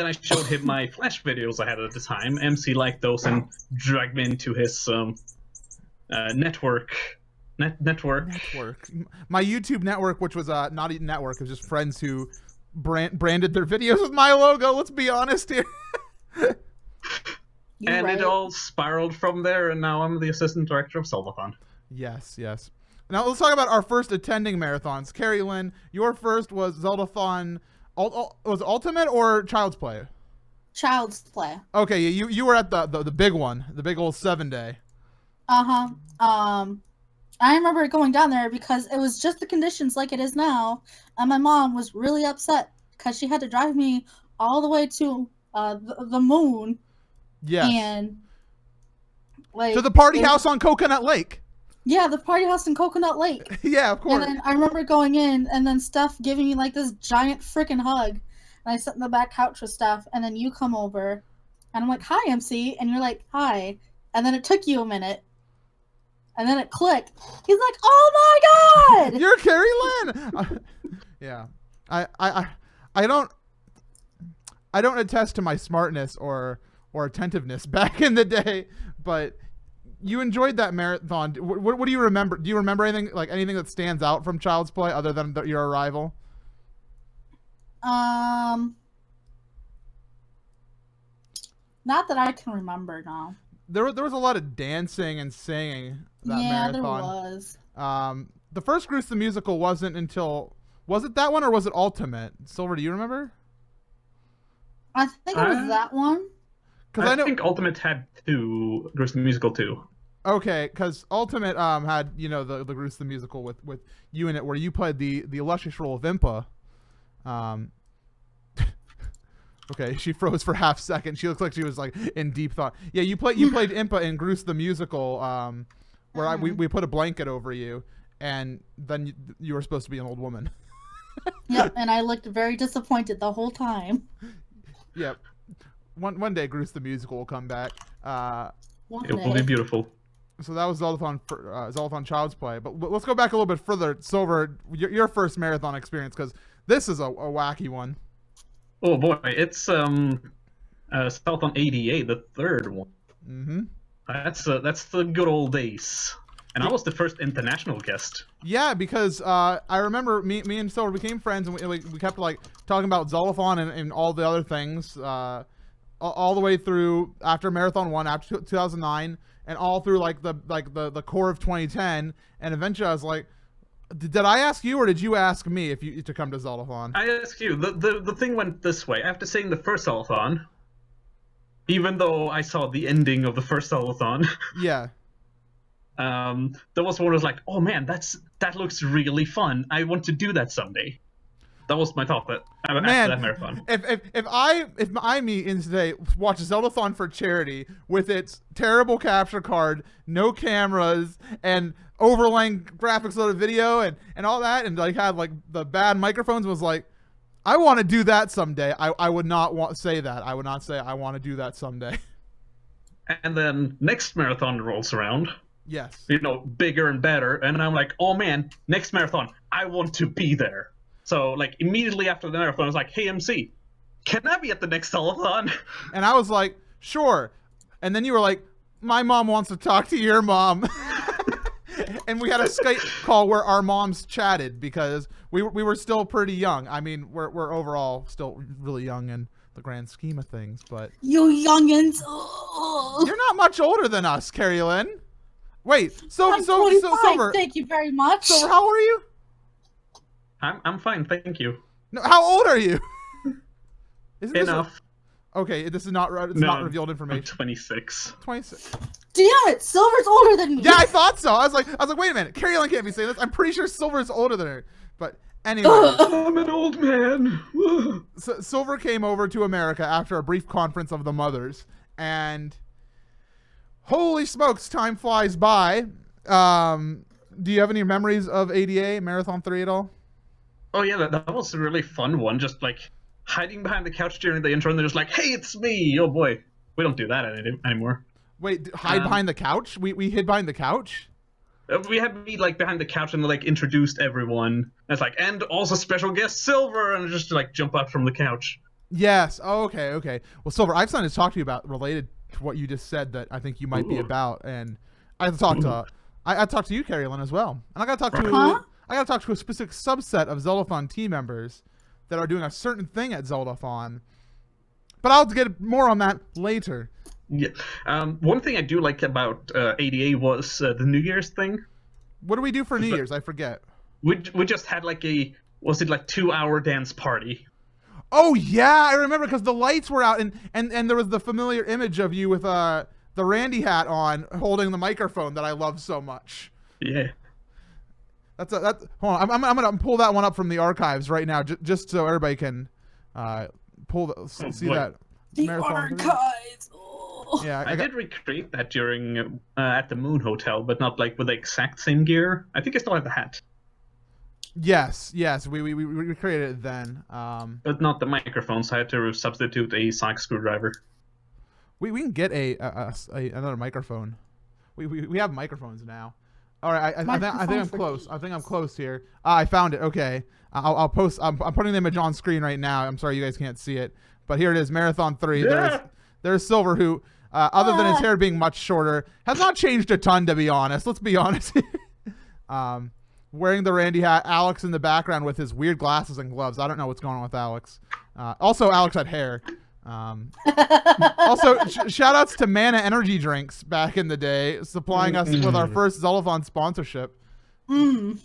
I showed him my Flash videos I had at the time. MC liked those and dragged me into his network. My YouTube network, which was not a network, it was just friends who branded their videos with my logo. Let's be honest here. It all spiraled from there, and now I'm the assistant director of Zeldathon. Yes. Now let's talk about our first attending marathons. Carrie Lynn, your first was Zeldathon. Was it Ultimate or Child's Play? Child's Play. Okay, you were at the big one, the big old 7-day. I remember going down there because it was just the conditions like it is now, and my mom was really upset because she had to drive me all the way to the moon. Yes. And like to the party house on Coconut Lake. Yeah, the party house in Coconut Lake. Yeah, of course. And then I remember going in, and then Steph giving me like this giant freaking hug, and I sat in the back couch with Steph, and then you come over, and I'm like, "Hi, MC," and you're like, "Hi," and then it took you a minute. And then it clicked. He's like, "Oh my God!" You're Carrie Lynn. Yeah, I don't attest to my smartness or attentiveness back in the day, but you enjoyed that marathon. What do you remember? Do you remember anything that stands out from Child's Play other than your arrival? Not that I can remember now. There was a lot of dancing and singing that marathon. There was. The first Groose the Musical wasn't until... Was it that one or was it Ultimate? Silver, do you remember? I think it was that one. I think Ultimate had 2, Groose the Musical 2. Okay, because Ultimate had, the Groose the Musical with you in it, where you played the illustrious role of Impa. Okay, she froze for half second. She looked like she was like in deep thought. Yeah, you played Impa in Groose the Musical, where we put a blanket over you, and then you were supposed to be an old woman. Yep, and I looked very disappointed the whole time. Yep. One day, Groose the Musical will come back. It will be beautiful. So that was Zeldathon Child's Play. But let's go back a little bit further. Silver, your first marathon experience, because this is a wacky one. Oh boy, it's Zeldathon 88, the third one. Mm-hmm. That's the good old days. And I was the first international guest. Yeah, because I remember me and Silver became friends, and we kept like talking about Zeldathon and all the other things all the way through after Marathon 1, after 2009, and all through the core of 2010. And eventually I was like, did I ask you or did you ask me to come to Zeldathon? I asked you. The thing went this way. After seeing the first Zeldathon, even though I saw the ending of the first Zeldathon, yeah. There was one who was like, "Oh man, that looks really fun. I want to do that someday." That was my thought after that marathon. If I meet in today watch Zeldathon for charity with its terrible capture card, no cameras, and overlaying graphics on the video and all that, and had the bad microphones, was like, I want to do that someday. I would not say that. I would not say I want to do that someday. And then next marathon rolls around. Yes. Bigger and better, and I'm like, oh man, next marathon, I want to be there. So immediately after the marathon, I was like, hey MC, can I be at the next Zeldathon? And I was like, sure. And then you were like, my mom wants to talk to your mom. and we had a Skype call where our moms chatted because we were still pretty young. I mean, we're overall still really young in the grand scheme of things, but You youngins. you're not much older than us, Carrie Lynn. Wait, I'm 25, Silver. thank you very much. Silver, how old are you? I'm fine, thank you. No, how old are you? Isn't this Enough. okay, this is not it's No, not revealed I'm information. 26. 26. Damn it, Silver's older than me. Yeah, I thought so. I was like, wait a minute, Carrie Lynn can't be saying this. I'm pretty sure Silver's older than her. But anyway, I'm an old man. so Silver came over to America after a brief conference of the mothers, and holy smokes, time flies by. Do you have any memories of ADA Marathon 3 at all? Oh yeah, that was a really fun one. Just like hiding behind the couch during the intro, and they're just like, "Hey, it's me." Oh boy, we don't do that anymore. Wait, hide behind the couch? We hid behind the couch? We had to be like behind the couch and like introduced everyone. And it's like, and also special guest Silver, and just like jump up from the couch. Yes. Oh, okay. Well, Silver, I have something to talk to you about related to what you just said that I think you might be about, and I have to talk to I talked to you, Carrie Lynn, as well, and I got to talk to I got to talk to a specific subset of Zeldathon team members that are doing a certain thing at Zeldathon, but I'll get more on that later. Yeah. One thing I do like about ADA was the New Year's thing. What do we do for New Year's? I forget. We just had like a 2-hour dance party. Oh yeah, I remember because the lights were out and there was the familiar image of you with the Randy hat on, holding the microphone that I love so much. Yeah. Hold on, I'm gonna pull that one up from the archives right now, just so everybody can see boy. that. The Marathon 3. archives. Oh. Yeah, I did recreate that during at the Moon Hotel, but not like with the exact same gear. I think I still have the hat, Yes, we recreated it then. but not the microphone. So I had to substitute a sonic screwdriver. We can get another microphone. We have microphones now. All right, I think I'm close. I think I'm close here. I found it. Okay, I'll post. I'm putting the image on screen right now. I'm sorry you guys can't see it, but here it is, Marathon 3. Yeah. There's Silver, who, other than his hair being much shorter, has not changed a ton, to be honest. Let's be honest. Wearing the Randy hat, Alex in the background with his weird glasses and gloves. I don't know what's going on with Alex. Also, Alex had hair. Also, shout outs to Mana Energy Drinks back in the day, supplying us with our first Zeldathon sponsorship. And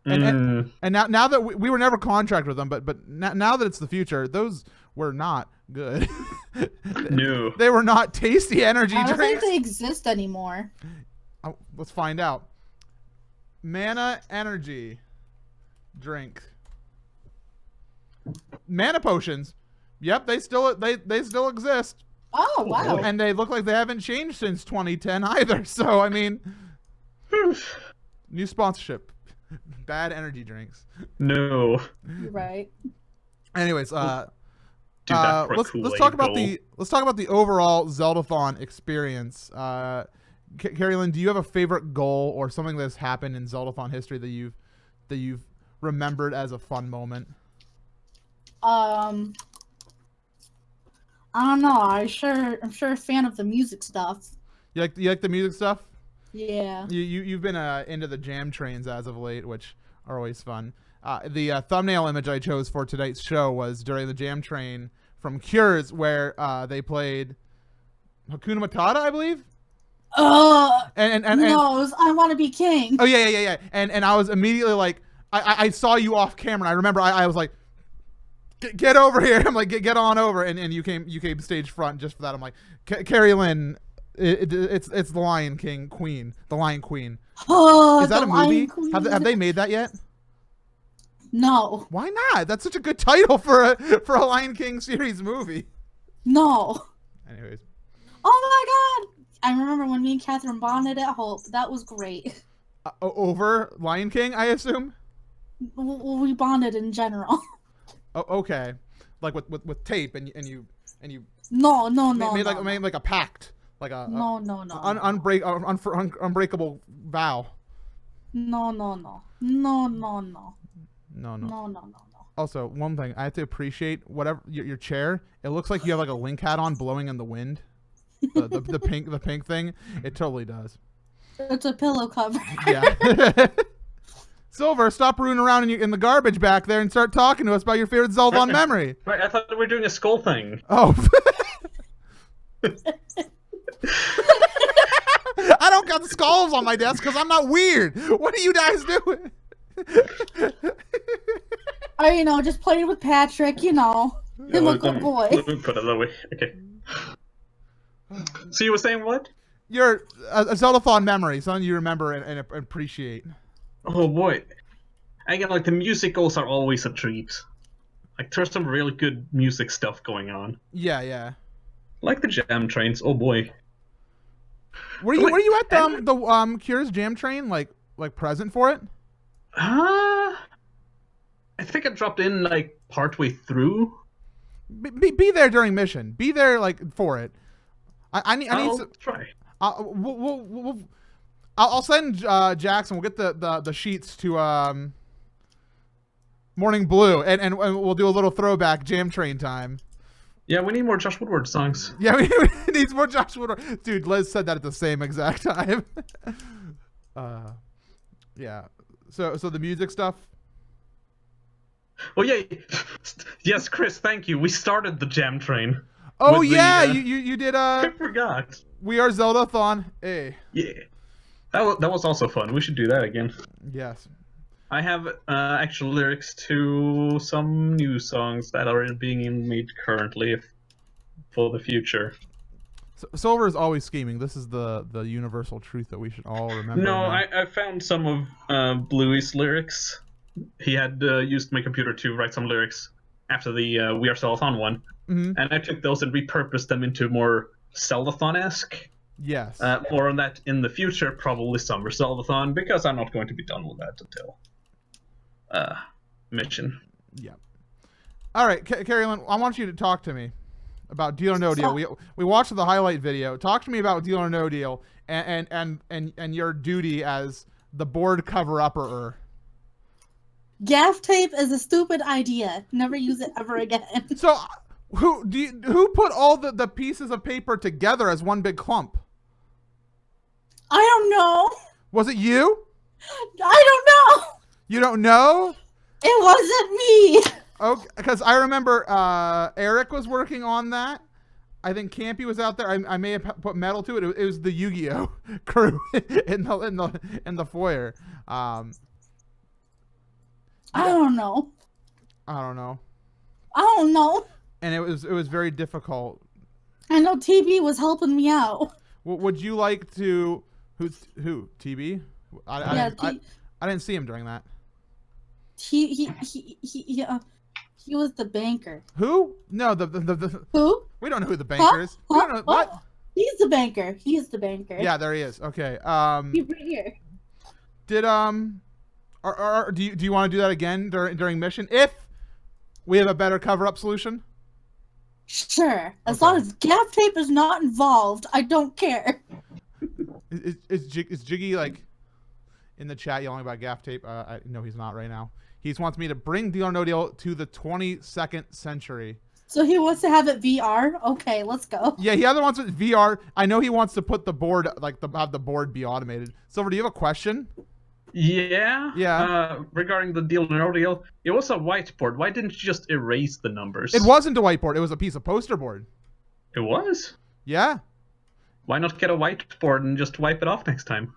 now that we were never contracted with them, but now that it's the future, those were not good. No. They were not tasty energy I don't think drinks. they exist anymore. Oh, let's find out. Mana Energy Drink. Mana potions. Yep, they still exist. Oh, wow. And they look like they haven't changed since 2010 either. So, I mean, new sponsorship. Bad energy drinks. No. You're right. Anyways, Do that for a let's Kool-Aid talk about goal. the overall Zeldathon experience. Carrie Lynn, do you have a favorite goal or something that's happened in Zeldathon history that you've remembered as a fun moment? I don't know. I'm sure a fan of the music stuff. You like the music stuff? Yeah. You've been into the jam trains as of late, which are always fun. The thumbnail image I chose for tonight's show was during the jam train from Cures, where they played Hakuna Matata, I believe. And no, I Want to Be King. Oh yeah. And I was immediately like, I saw you off camera. I remember I was like, get over here. I'm like, get on over. And you came stage front just for that. I'm like, Carrie Lynn, it's the Lion King Queen, the Lion Queen. Oh, is that a movie? Have they made? made that yet? No. Why not? That's such a good title for a Lion King series movie. No. Anyways. Oh my God. I remember when me and Catherine bonded at Hope. That was great. Over Lion King, I assume? We bonded in general. Oh, okay. Like with tape and you No. made like a pact. Like a No. unbreakable vow. No. Also, one thing I have to appreciate, whatever your chair, it looks like you have like a Link hat on blowing in the wind. The pink thing, it totally does. It's a pillow cover. Yeah. Silver, stop rooting around in the garbage back there and start talking to us about your favorite Zeldathon memory. Right, I thought we were doing a skull thing. Oh. I don't got skulls on my desk because I'm not weird. What are you guys doing? Just playing with Patrick, him a good boy. Let me put it that way. Okay. So you were saying what? Your a Zeldathon memory, something you remember and appreciate. Oh boy. Again, like the musicals are always a treat. Like there's some really good music stuff going on. Yeah. Like the jam trains. Oh boy. Were you at the Cures Jam Train like present for it? I think I dropped in like partway through. Be there during mission. Be there like for it. I need I'll try. I'll send Jackson. We'll get the sheets to Morning Blue, and we'll do a little throwback Jam Train time. Yeah, we need more Josh Woodward songs. Yeah, we need more Josh Woodward. Dude, Liz said that at the same exact time. Yeah. So the music stuff. Oh yeah, yes, Chris. Thank you. We started the Jam Train. Oh yeah, you did. I forgot. We Are Zeldathon. Hey. Yeah, that was also fun. We should do that again. Yes. I have actual lyrics to some new songs that are being made currently for the future. Silver is always scheming. This is the universal truth that we should all remember. No, I found some of Bluey's lyrics. He had used my computer to write some lyrics after the We Are Zeldathon one, and I took those and repurposed them into more Zeldathon-esque. Yes. More on that in the future, probably Summer Zeldathon, because I'm not going to be done with that until mission. Yeah. All right, Carrie Lynn, I want you to talk to me about Deal or No Deal. We watched the highlight video. Talk to me about Deal or No Deal and your duty as the board cover-upper. Gaff tape is a stupid idea. Never use it ever again. So, who put all the pieces of paper together as one big clump? I don't know. Was it you? I don't know. You don't know? It wasn't me. Okay, because I remember Eric was working on that. I think Campy was out there. I may have put metal to it. It was the Yu-Gi-Oh crew in the foyer. I don't know. I don't know. I don't know. And it was very difficult. I know TB was helping me out. Would you like to? Who? TB? I didn't see him during that. He was the banker. Who? No, the Who? We don't know who the banker is. We don't know what. He's the banker. He's the banker. Yeah, there he is. Okay. He's right here. Did do you want to do that again during mission if we have a better cover-up solution? Sure. As long as gaff tape is not involved, I don't care. Is Jiggy like in the chat yelling about gaff tape? No, he's not right now. He just wants me to bring Deal or No Deal to the 22nd century. So he wants to have it VR? Okay, let's go. Yeah, he either wants it VR. I know he wants to put the board, have the board be automated. Silver, do you have a question? Yeah. Yeah. Regarding the Deal or No Deal, it was a whiteboard. Why didn't you just erase the numbers? It wasn't a whiteboard. It was a piece of poster board. It was? Yeah. Why not get a whiteboard and just wipe it off next time?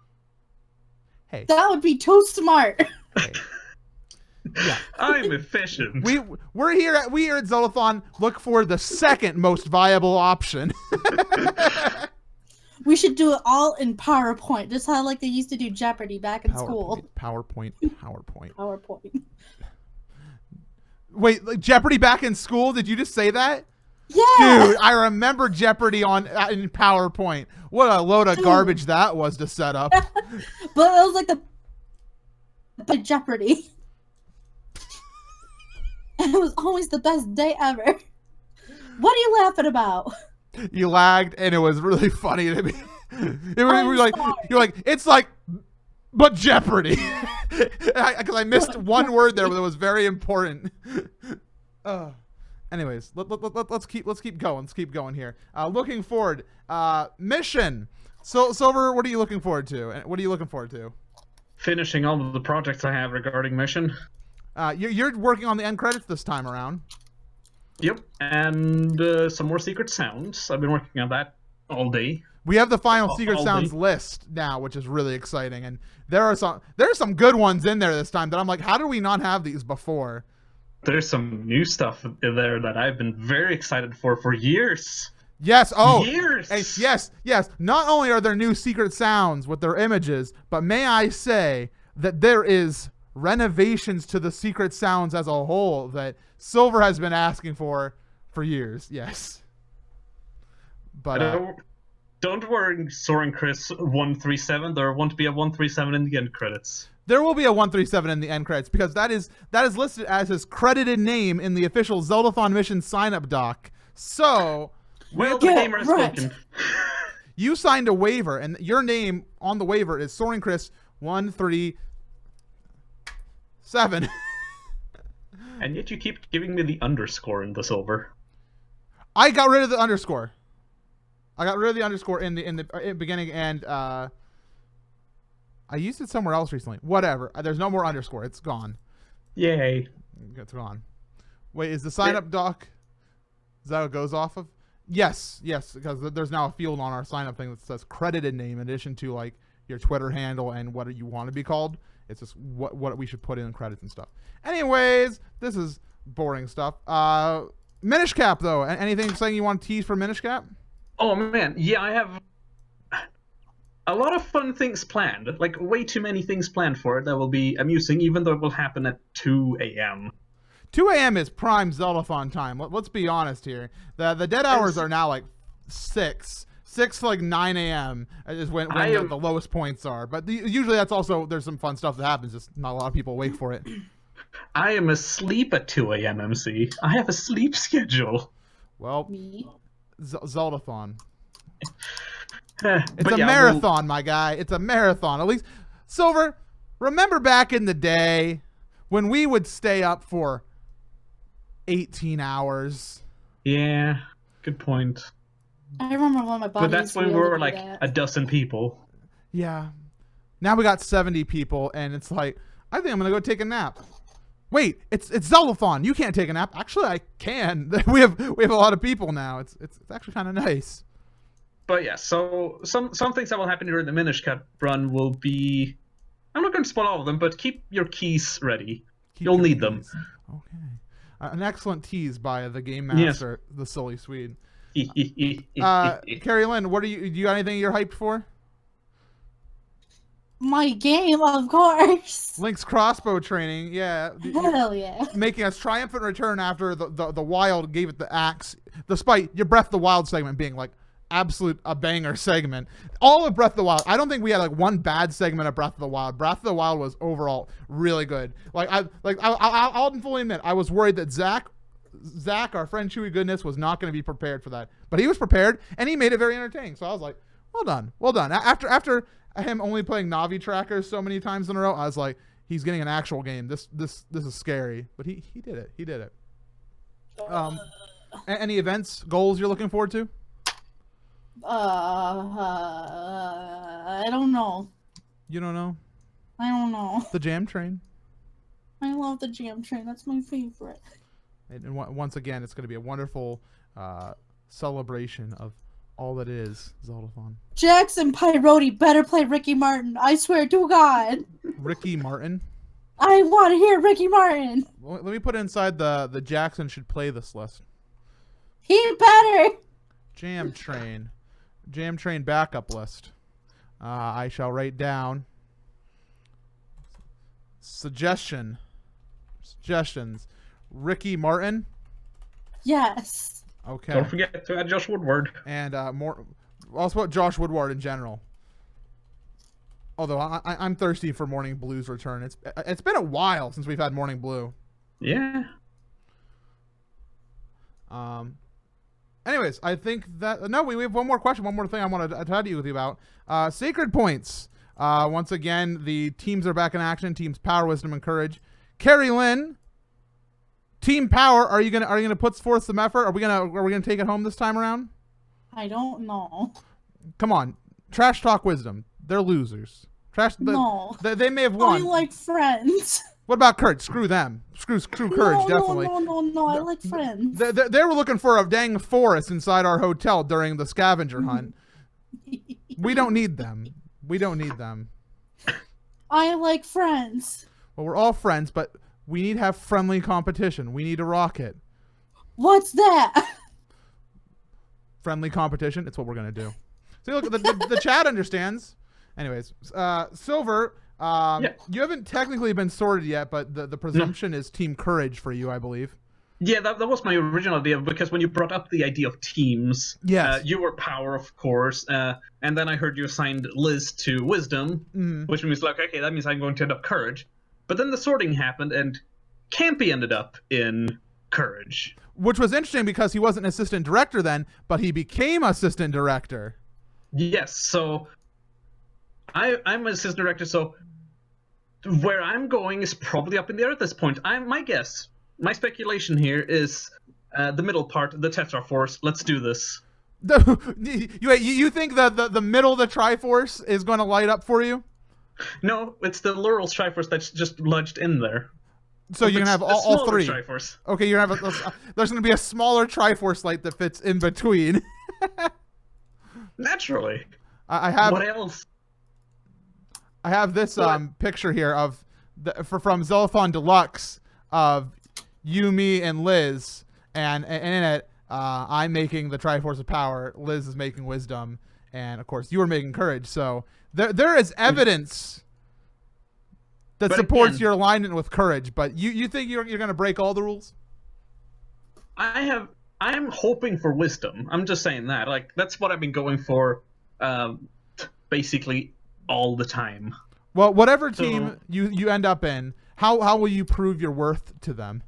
Hey. That would be too smart. Hey. Yeah. I'm efficient. We're here at Zeldathon. Look for the second most viable option. We should do it all in PowerPoint, just how like they used to do Jeopardy back in school. PowerPoint. PowerPoint. Wait, like Jeopardy back in school? Did you just say that? Yeah. Dude, I remember Jeopardy in PowerPoint. What a load of garbage that was to set up. But it was like the Jeopardy. And it was always the best day ever. What are you laughing about? You lagged, and it was really funny to me. You're like, it's like, but Jeopardy, because I missed one word there that was very important. Anyways, let's keep going. Let's keep going here. Looking forward. Mission So, Silver, what are you looking forward to? What are you looking forward to? Finishing all of the projects I have regarding mission. You're working on the end credits this time around. Yep, and some more secret sounds. I've been working on that all day. We have the final secret sounds list now, which is really exciting, and there's some good ones in there this time that I'm like, how did we not have these before? There's some new stuff in there that I've been very excited for years. Yes. Oh, years. Hey, yes. Not only are there new secret sounds with their images, but may I say that there is renovations to the secret sounds as a whole that Silver has been asking for years. Yes. But don't worry, Soaring Chris 137. There won't be a 137 in the end credits. There will be a 137 in the end credits because that is listed as his credited name in the official Zeldathon mission sign-up doc. So, well, the gamer has spoken. You signed a waiver, and your name on the waiver is Soaring Chris 137. And yet you keep giving me the underscore in the Silver. I got rid of the underscore. in the beginning, and I used it somewhere else recently. Whatever. There's no more underscore. It's gone. Yay. It's gone. Wait, is the sign-up doc? Is that what it goes off of? Yes, because there's now a field on our sign-up thing that says credited name in addition to like your Twitter handle and what you want to be called. It's just what we should put in credits and stuff. Anyways, this is boring stuff. Minish Cap though. Anything exciting you want to tease for Minish Cap? Oh man, yeah, I have a lot of fun things planned. Like way too many things planned for it that will be amusing, even though it will happen at 2 a.m. 2 a.m. is prime Zeldathon time. Let's be honest here. The dead hours are now like 6 to like 9 a.m. is when the lowest points are. But usually that's also, there's some fun stuff that happens. Just not a lot of people wait for it. I am asleep at 2 a.m. MC. I have a sleep schedule. Well, Zeldathon. It's a marathon, my guy. It's a marathon. At least, Silver, remember back in the day when we would stay up for 18 hours? Yeah, good point. I remember when my body. But that's when we were like a dozen people. Yeah. Now we got 70 people, and it's like, I think I'm gonna go take a nap. Wait, it's Zeldathon. You can't take a nap. Actually, I can. we have a lot of people now. It's actually kind of nice. But yeah, so some things that will happen during the Minish Cap run will be, I'm not going to spoil all of them, but keep your keys ready. You'll need them. Okay. An excellent tease by the game master, the silly Swede. Carrie Lynn, do you got anything you're hyped for? My game, of course. Link's crossbow training, yeah. Hell yeah. Making a triumphant return after the Wild gave it the axe, despite your Breath of the Wild segment being like a banger segment. All of Breath of the Wild, I don't think we had like one bad segment of Breath of the Wild. Breath of the Wild was overall really good. I'll fully admit, I was worried that Zach, our friend Chewy Goodness, was not going to be prepared for that, but he was prepared and he made it very entertaining. So I was like, well done. After him only playing Navi trackers so many times in a row, I was like, he's getting an actual game. This is scary, but he did it. He did it. Any events, goals you're looking forward to? I don't know. You don't know? I don't know. The Jam Train. I love the Jam Train. That's my favorite. And once again, it's going to be a wonderful celebration of all that is Zeldathon. Jackson Pyrote better play Ricky Martin. I swear to God. Ricky Martin? I want to hear Ricky Martin. Let me put it inside the Jackson should play this list. He better. Jam Train backup list. I shall write down suggestions. Ricky Martin. Yes. Okay. Don't forget to add Josh Woodward. And more. Also, about Josh Woodward in general. Although I'm thirsty for Morning Blue's return. It's been a while since we've had Morning Blue. Yeah. Anyways, I think that we have one more question, one more thing I want to tell you about. Sacred points. Once again, the teams are back in action. Teams Power, Wisdom, and Courage. Carrie Lynn, Team Power. Are you gonna put forth some effort? Are we gonna take it home this time around? I don't know. Come on, Trash talk wisdom. They're losers. No. They may have I won. like friends. What about courage? Screw them. Screw courage, definitely. No. I like friends. They were looking for a dang forest inside our hotel during the scavenger hunt. We don't need them. We don't need them. I like friends. Well, we're all friends, but we need to have friendly competition. We need a rocket. What's that? Friendly competition. It's what we're gonna do. See, look, the chat understands. Anyways, Silver, you haven't technically been sorted yet, but the presumption is Team Courage for you, I believe. Yeah, that was my original idea, because when you brought up the idea of teams, yes. You were Power, of course, and then I heard you assigned Liz to Wisdom, which means, like, okay, that means I'm going to end up Courage. But then the sorting happened, and Campy ended up in Courage. Which was interesting because he wasn't assistant director then, but he became assistant director. Yes, so I'm an assistant director, so where I'm going is probably up in the air at this point. My speculation here is the middle part, the Tetra Force. Let's do this. You think that the middle of the Triforce is going to light up for you? No, it's the Laurel's Triforce that's just lodged in there. So you're going to have all three. Triforce. Okay, you're going to have there's going to be a smaller Triforce light that fits in between. Naturally. I have. What else? I have this picture here of from Zeldathon Deluxe of you, me, and Liz, and in it, I'm making the Triforce of Power. Liz is making Wisdom, and of course, you are making Courage. So there is evidence that supports your alignment with Courage. But you think you're going to break all the rules? I'm hoping for Wisdom. I'm just saying that. Like, that's what I've been going for, basically all the time. Well, whatever team you end up in, how will you prove your worth to them?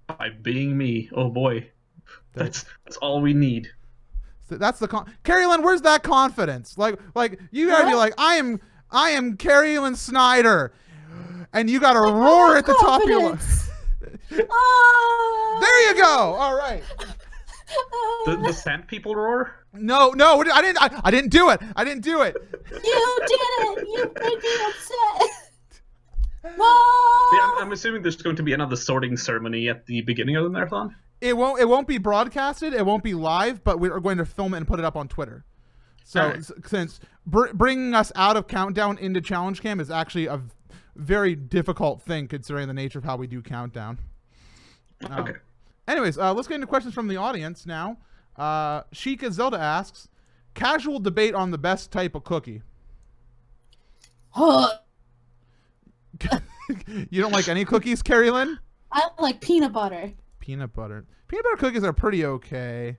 By being me. Oh boy, that's all we need. So that's the Carrie Lynn. Where's that confidence? Like you gotta be like, I am Carrie Lynn Snyder, and you gotta roar at the top of your lungs. There you go. All right. The Sand People roar? No, I didn't do it. I didn't do it. You did it. You made me upset. Yeah, I'm assuming there's going to be another sorting ceremony at the beginning of the marathon. It won't be broadcasted. It won't be live, but we're going to film it and put it up on Twitter. So since bringing us out of Countdown into Challenge Cam is actually a very difficult thing considering the nature of how we do Countdown. Okay. Anyways, let's get into questions from the audience now. Sheikah Zelda asks, casual debate on the best type of cookie. You don't like any cookies, Carrie Lynn? I like peanut butter. Peanut butter cookies are pretty okay.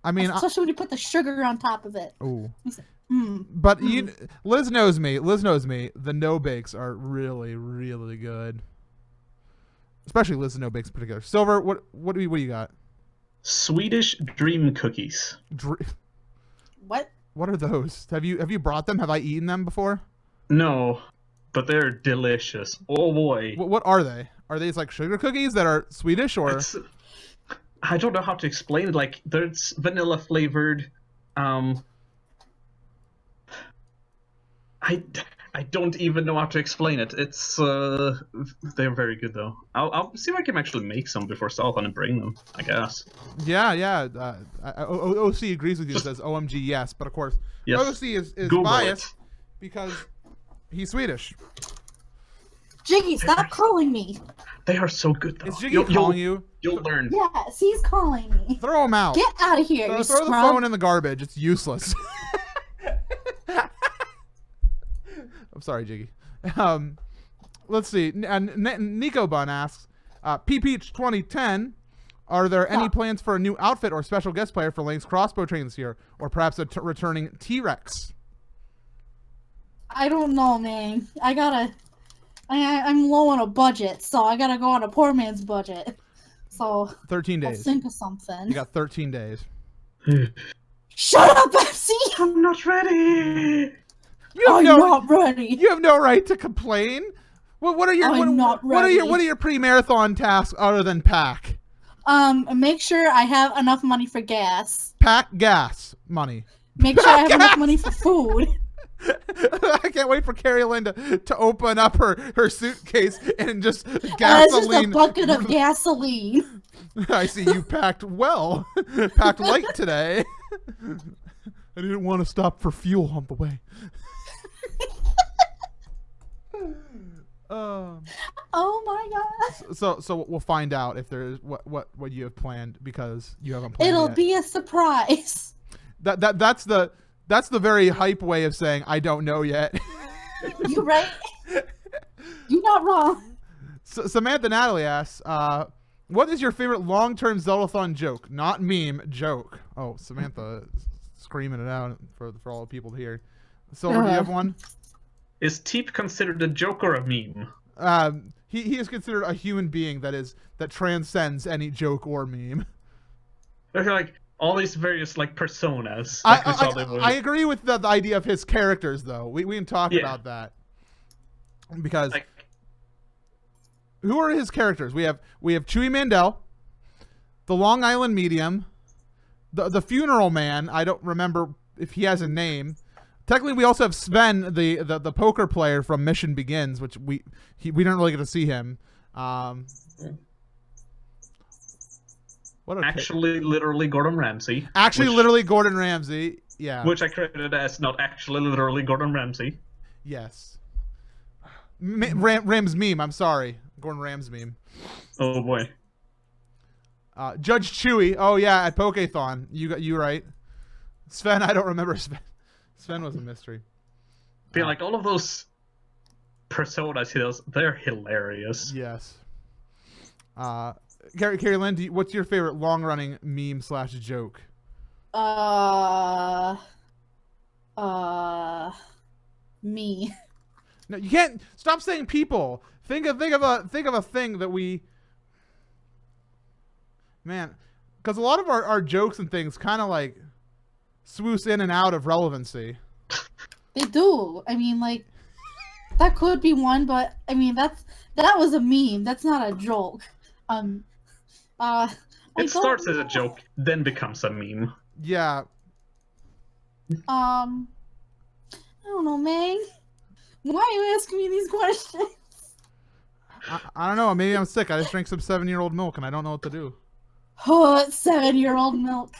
I mean, especially when you put the sugar on top of it. Oh. But Liz knows me. The no bakes are really, really good. Especially Liz no bakes in particular. Silver, what do you got? Swedish dream cookies. What? What are those? Have you brought them? Have I eaten them before? No, but they're delicious. Oh boy. What are they? Are these like sugar cookies that are Swedish or? I don't know how to explain it. Like, there's vanilla flavored. I don't even know how to explain it. It's they're very good though. I'll see if I can actually make some before Zeldathon and bring them, I guess. Yeah. OC agrees with you and says OMG yes, but of course yes. OC is biased because he's Swedish. Jiggy, stop calling me. They are so good though. Is Jiggy calling you? You'll learn. Yes, he's calling me. Throw him out. Get out of here, you throw the phone in the garbage. It's useless. I'm sorry, Jiggy. Let's see. Nico Bun asks, PPeach2010, are there any plans for a new outfit or special guest player for Link's crossbow training this year? Or perhaps a returning T-Rex? I don't know, man. I'm low on a budget, so I gotta go on a poor man's budget. So 13 days. I'll think of something. You got 13 days. Shut up, FC! I'm not ready! I'm not ready. You have no right to complain. What are your pre-marathon tasks other than pack? Make sure I have enough money for gas. Pack gas money. Make sure I have enough money for food. I can't wait for Carrie Lynn to open up her suitcase and just It's gasoline. just a bucket of gasoline. I see you packed well. Packed light today. I didn't want to stop for fuel on the way. Oh my god. So we'll find out if there's what you have planned, because you haven't planned It'll yet. be a surprise. That's the very hype way of saying I don't know yet. You right? You're not wrong. Samantha Natalie asks, what is your favorite long-term Zeldathon joke? Not meme, joke. Oh, Samantha screaming it out for all the people to hear. Silver, do you have one? Is Teep considered a joke or a meme? He is considered a human being that transcends any joke or meme. There's like all these various like personas. Like I agree with the idea of his characters, though. We can talk about that, because like, who are his characters? We have Chewie Mandel, the Long Island Medium, the Funeral Man. I don't remember if he has a name. Technically, we also have Sven, the poker player from Mission Begins, which we didn't really get to see him. Actually, literally Gordon Ramsay. Literally Gordon Ramsay. Yeah. Which I credited as not actually literally Gordon Ramsay. Yes. Rams meme. I'm sorry, Gordon Rams meme. Oh boy. Judge Chewy. Oh yeah, at Pokéthon. You right. Sven, I don't remember Sven. Sven was a mystery. Feel like all of those personas he does, they're hilarious. Yes. Carrie Lynn, what's your favorite long-running meme / joke? Me. No, you can't stop saying people. Think of a thing that we. Man, because a lot of our jokes and things kind of like swoosh in and out of relevancy. They do. I mean, like, that could be one, but I mean that was a meme. That's not a joke. It starts as a joke, then becomes a meme. Yeah. I don't know, Meg. Why are you asking me these questions? I don't know. Maybe I'm sick. I just drank some 7-year-old milk and I don't know what to do. Oh, 7-year-old milk.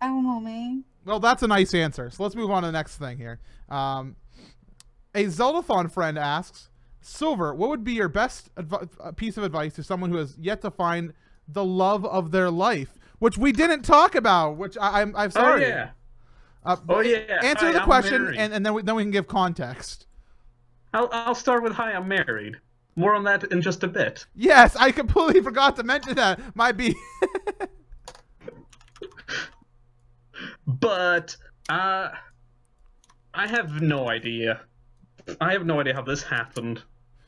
I don't know, man. Well, that's a nice answer. So let's move on to the next thing here. A Zeldathon friend asks, Silver, what would be your best piece of advice to someone who has yet to find the love of their life? Which we didn't talk about, which I'm sorry. Oh, yeah. Answer the question, and then we can give context. I'll start with hi, I'm married. More on that in just a bit. Yes, I completely forgot to mention that. Might be. But I have no idea. I have no idea how this happened.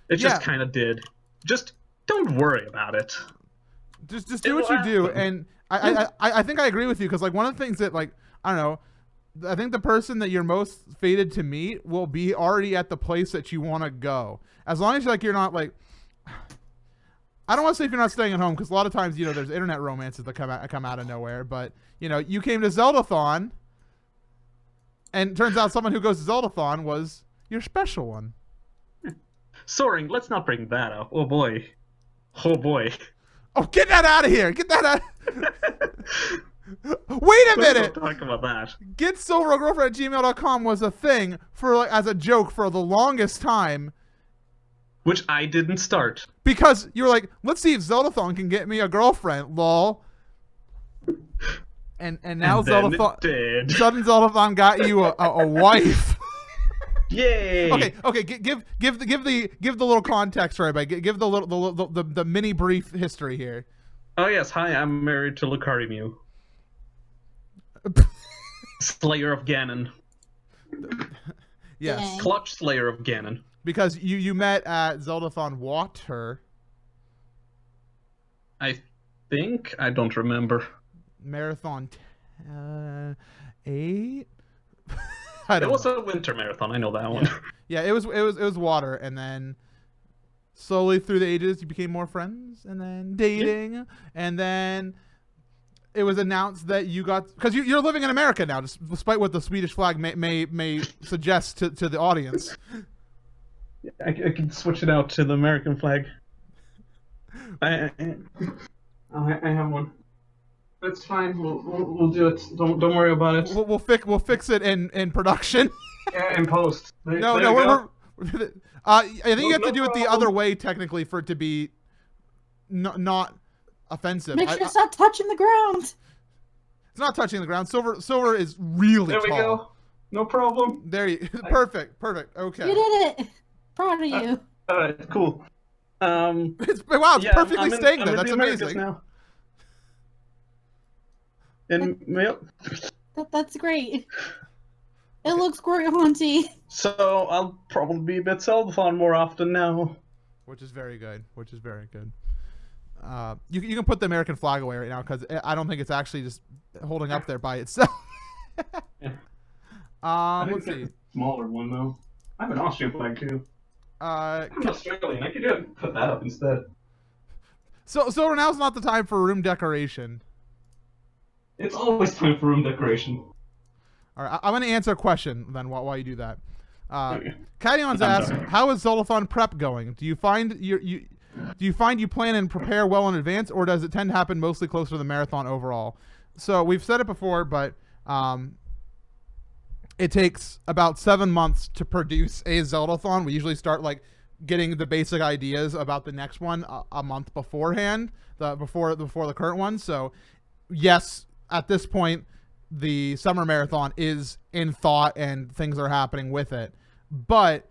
It just kind of did. Just don't worry about it. Just do what you do, and I think I agree with you, because like one of the things that, like, I don't know, I think the person that you're most fated to meet will be already at the place that you want to go. As long as you're not like, I don't want to say if you're not staying at home, because a lot of times, you know, there's internet romances that come out of nowhere. But you know, you came to Zeldathon, and it turns out someone who goes to Zeldathon was your special one. Soaring, let's not bring that up. Oh boy. Oh boy. Oh, get that out of here! Get that out. Wait a minute! Don't talk about that. GetSilverGirlfriend@gmail.com was a thing for, like, as a joke for the longest time. Which I didn't start. Because you were like, let's see if Zeldathon can get me a girlfriend, lol. And now Zeldathon got you a wife. Yay! Okay. Give the little context for everybody. Give the mini brief history here. Oh yes, hi. I'm married to Lucari Mew, Slayer of Ganon. Yes. Dang. Clutch Slayer of Ganon. Because you met at Zeldathon Water. I think I don't remember. Marathon 8. It was a winter marathon. I know that one. Yeah, it was water, and then slowly through the ages you became more friends, and then dating, and then it was announced that you got, because you're living in America now, despite what the Swedish flag may suggest to the audience. I can switch it out to the American flag. I have one. That's fine. We'll do it. Don't worry about it. We'll fix it in production. Yeah, in post. No, I think you have to do it the other way technically for it to be not offensive. Make sure it's not touching the ground. It's not touching the ground. Silver is really tall. There we go. No problem. There you. Perfect. Okay. You did it. Proud of you. All right. Cool. It's perfectly staying there. That's amazing. Now. And That's great. It looks great, Hunty. So I'll probably be a bit Zeldathon more often now. Which is very good. You can put the American flag away right now because I don't think it's actually just holding up there by itself. Yeah. Let's see. Smaller one though. I have an Austrian flag too. I'm Australian. I could put that up instead. So now's not the time for room decoration. It's always time for room decoration. All right, I'm going to answer a question then while you do that. Okay. Cadion's asked, how is Zeldathon prep going? Do you find you plan and prepare well in advance, or does it tend to happen mostly closer to the marathon overall? So we've said it before, but it takes about 7 months to produce a Zeldathon. We usually start like getting the basic ideas about the next one a month beforehand, before the current one. So yes, at this point, the summer marathon is in thought and things are happening with it. But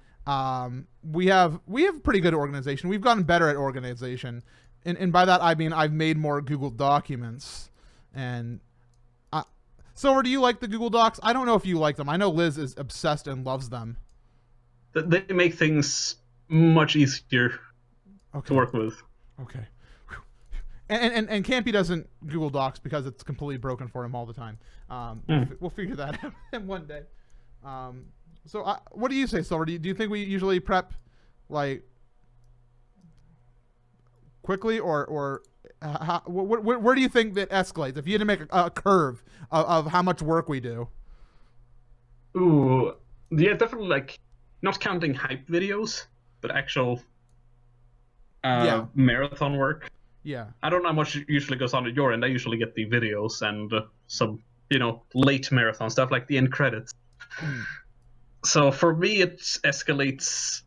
we have pretty good organization. We've gotten better at organization. And by that, I mean, I've made more Google documents. And Silver, do you like the Google Docs? I don't know if you like them. I know Liz is obsessed and loves them. They make things much easier to work with. Okay. And Campy doesn't Google Docs because it's completely broken for him all the time. We'll figure that out one day. So what do you say, Silver? Do you think we usually prep like quickly, or where do you think that escalates? If you had to make a curve of how much work we do. Ooh, yeah, definitely. Like, not counting hype videos, but actual marathon work. Yeah. I don't know how much usually goes on at your end. I usually get the videos and some, late marathon stuff like the end credits. So for me, it escalates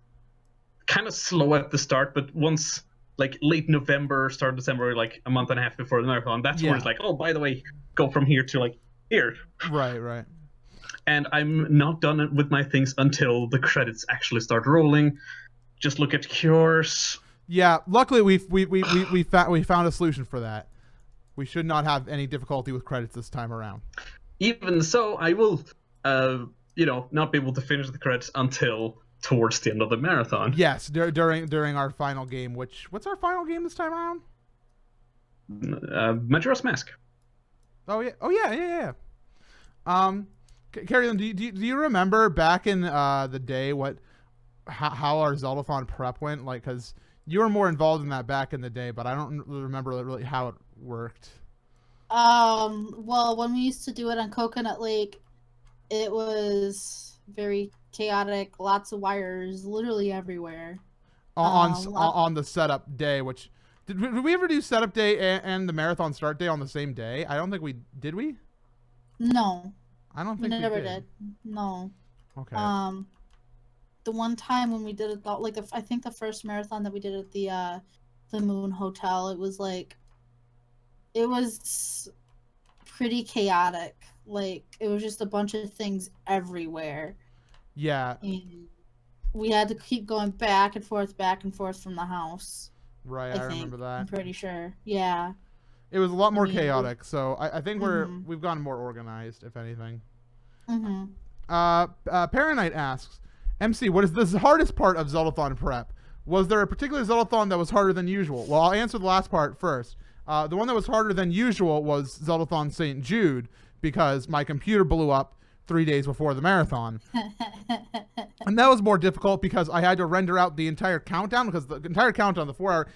kind of slow at the start, but once like late November, start December, like a month and a half before the marathon, that's where it's like, oh, by the way, go from here to like here. Right. And I'm not done with my things until the credits actually start rolling. Just look at cures. Yeah, luckily we found a solution for that. We should not have any difficulty with credits this time around. Even so, I will, not be able to finish the credits until towards the end of the marathon. Yes, during our final game. What's our final game this time around? Majora's Mask. Oh yeah. Carry on. Do you remember back in the day how our Zeldathon prep went? Like, because you were more involved in that back in the day, but I don't remember really how it worked. Well, when we used to do it on Coconut Lake, it was very chaotic. Lots of wires, literally everywhere. On the setup day, which did we ever do setup day and the marathon start day on the same day? I don't think we did. We? No. I don't think we never did. No. Okay. The one time when we did it, I think the first marathon that we did at the Moon Hotel, it was pretty chaotic. Like, it was just a bunch of things everywhere. Yeah. And we had to keep going back and forth from the house. Right, I remember that. I'm pretty sure. Yeah. It was a lot more chaotic, so I think we've gotten more organized, if anything. Paranite asks, MC, what is the hardest part of Zeldathon prep? Was there a particular Zeldathon that was harder than usual? Well, I'll answer the last part first. The one that was harder than usual was Zeldathon St. Jude, because my computer blew up 3 days before the marathon. And that was more difficult because I had to render out the entire countdown, because the entire countdown,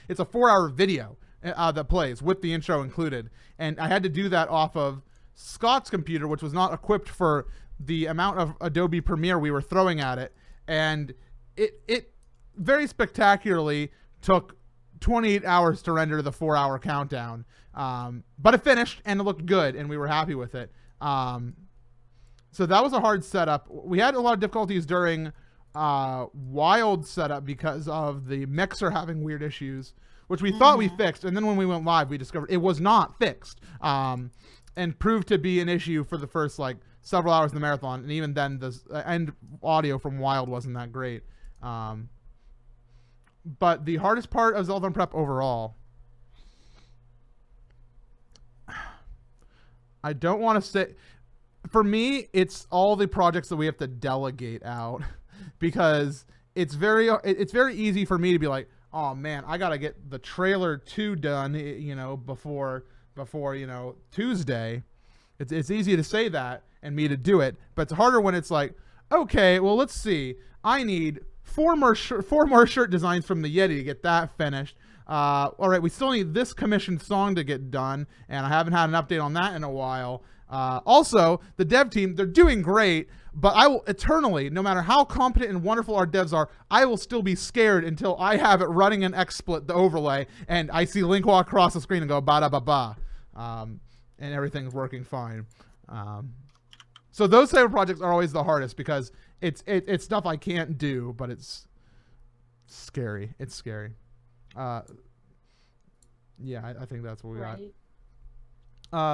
it's a 4-hour video that plays with the intro included. And I had to do that off of Scott's computer, which was not equipped for the amount of Adobe Premiere we were throwing at it. And it very spectacularly took 28 hours to render the 4-hour countdown. But it finished and it looked good and we were happy with it. So that was a hard setup. We had a lot of difficulties during Wild setup because of the mixer having weird issues, which we thought we fixed. And then when we went live, we discovered it was not fixed, and proved to be an issue for the first like several hours of the marathon. And even then the end audio from Wild wasn't that great. But the hardest part of Zeldathon prep overall, I don't want to say, for me, it's all the projects that we have to delegate out, because it's very easy for me to be like, oh man, I gotta get the trailer 2 done, you know, before you know Tuesday. It's easy to say that and me to do it, but it's harder when it's like, okay, well let's see, I need 4 more shirt designs from the Yeti to get that finished. All right, we still need this commissioned song to get done, and I haven't had an update on that in a while. Also, the dev team, they're doing great, but I will eternally, no matter how competent and wonderful our devs are, I will still be scared until I have it running in XSplit, the overlay, and I see Link walk across the screen and go ba-da-ba-ba, and everything's working fine. So those type of projects are always the hardest because it's stuff I can't do, but it's scary. It's scary. Yeah, I think that's what we got.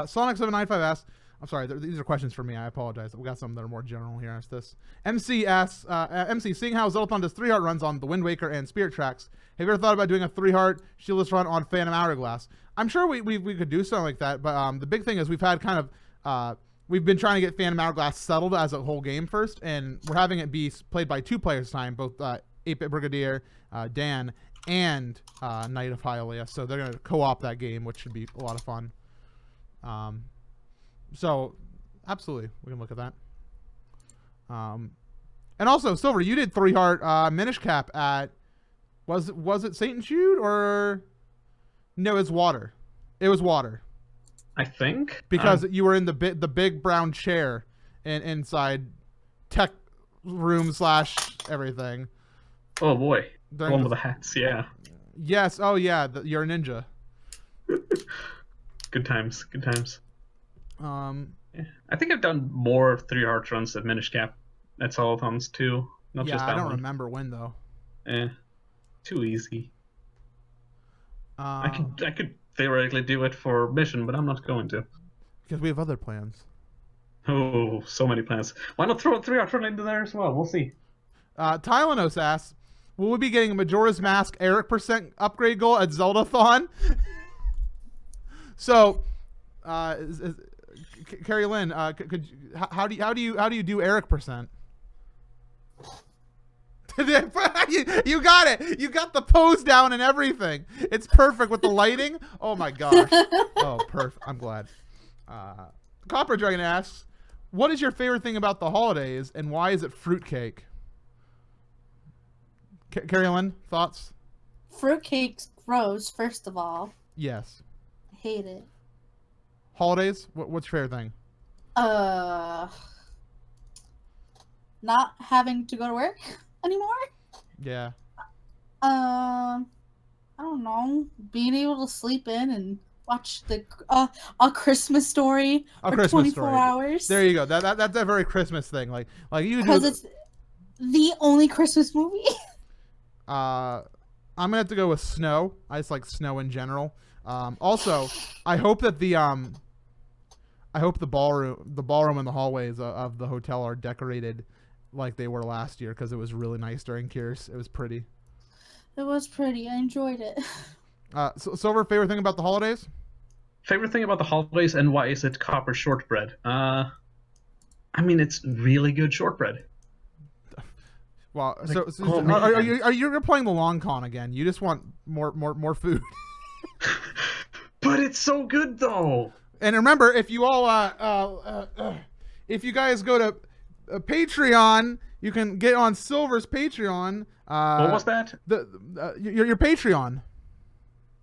Sonic795 asks, I'm sorry, these are questions for me. I apologize. We got some that are more general here. Ask this. MC asks, MC, seeing how Zeldathon does 3-heart runs on the Wind Waker and Spirit tracks, have you ever thought about doing a 3-heart Shieldless run on Phantom Hourglass? I'm sure we could do something like that, but the big thing is we've had kind of we've been trying to get Phantom Hourglass settled as a whole game first, and we're having it be played by 2 players this time, both 8-Bit Brigadier Dan and Knight of Hylia. So they're gonna co-op that game, which should be a lot of fun. So absolutely, we can look at that. And also, Silver, you did 3-heart Minish Cap at, was it Saint Jude or no? It's Water. It was Water. I think because you were in the big brown chair inside tech room / everything. Oh boy, the one with the hats, yeah. Yes. Oh yeah, you're a ninja. Good times. Good times. Yeah. I think I've done more 3-heart runs at Minish Cap at Zeldathons too. Not just that I don't one. remember when though. Too easy. I could theoretically do it for Mission, but I'm not going to. Because we have other plans. Oh, so many plans. Why not throw a 3-heart run into there as well? We'll see. Tylenos asks, will we be getting a Majora's Mask Eric % upgrade goal at Zeldathon? So, Carrie Lynn, how do you do Eric %? You got it. You got the pose down and everything. It's perfect with the lighting. Oh my gosh. Oh, perfect. I'm glad. Copper Dragon asks, what is your favorite thing about the holidays and why is it fruitcake? Carrie Lynn, thoughts? Fruitcake's gross, first of all. Yes. I hate it. Holidays? What's your favorite thing? Not having to go to work anymore? Yeah. I don't know. Being able to sleep in and watch the A Christmas Story for 24 hours. There you go. That's a very Christmas thing. Like you do. Because it's the only Christmas movie. I'm gonna have to go with snow. I just like snow in general. Also, I hope that the ballroom and the hallways of the hotel are decorated like they were last year, because it was really nice during Cures. It was pretty. It was pretty. I enjoyed it. Silver, favorite thing about the holidays? Favorite thing about the holidays, and why is it copper shortbread? I mean, it's really good shortbread. Well, Like, so are you playing the long con again? You just want more food. But it's so good though. And remember, if you all if you guys go to Patreon, you can get on Silver's Patreon. What was that? Your Patreon.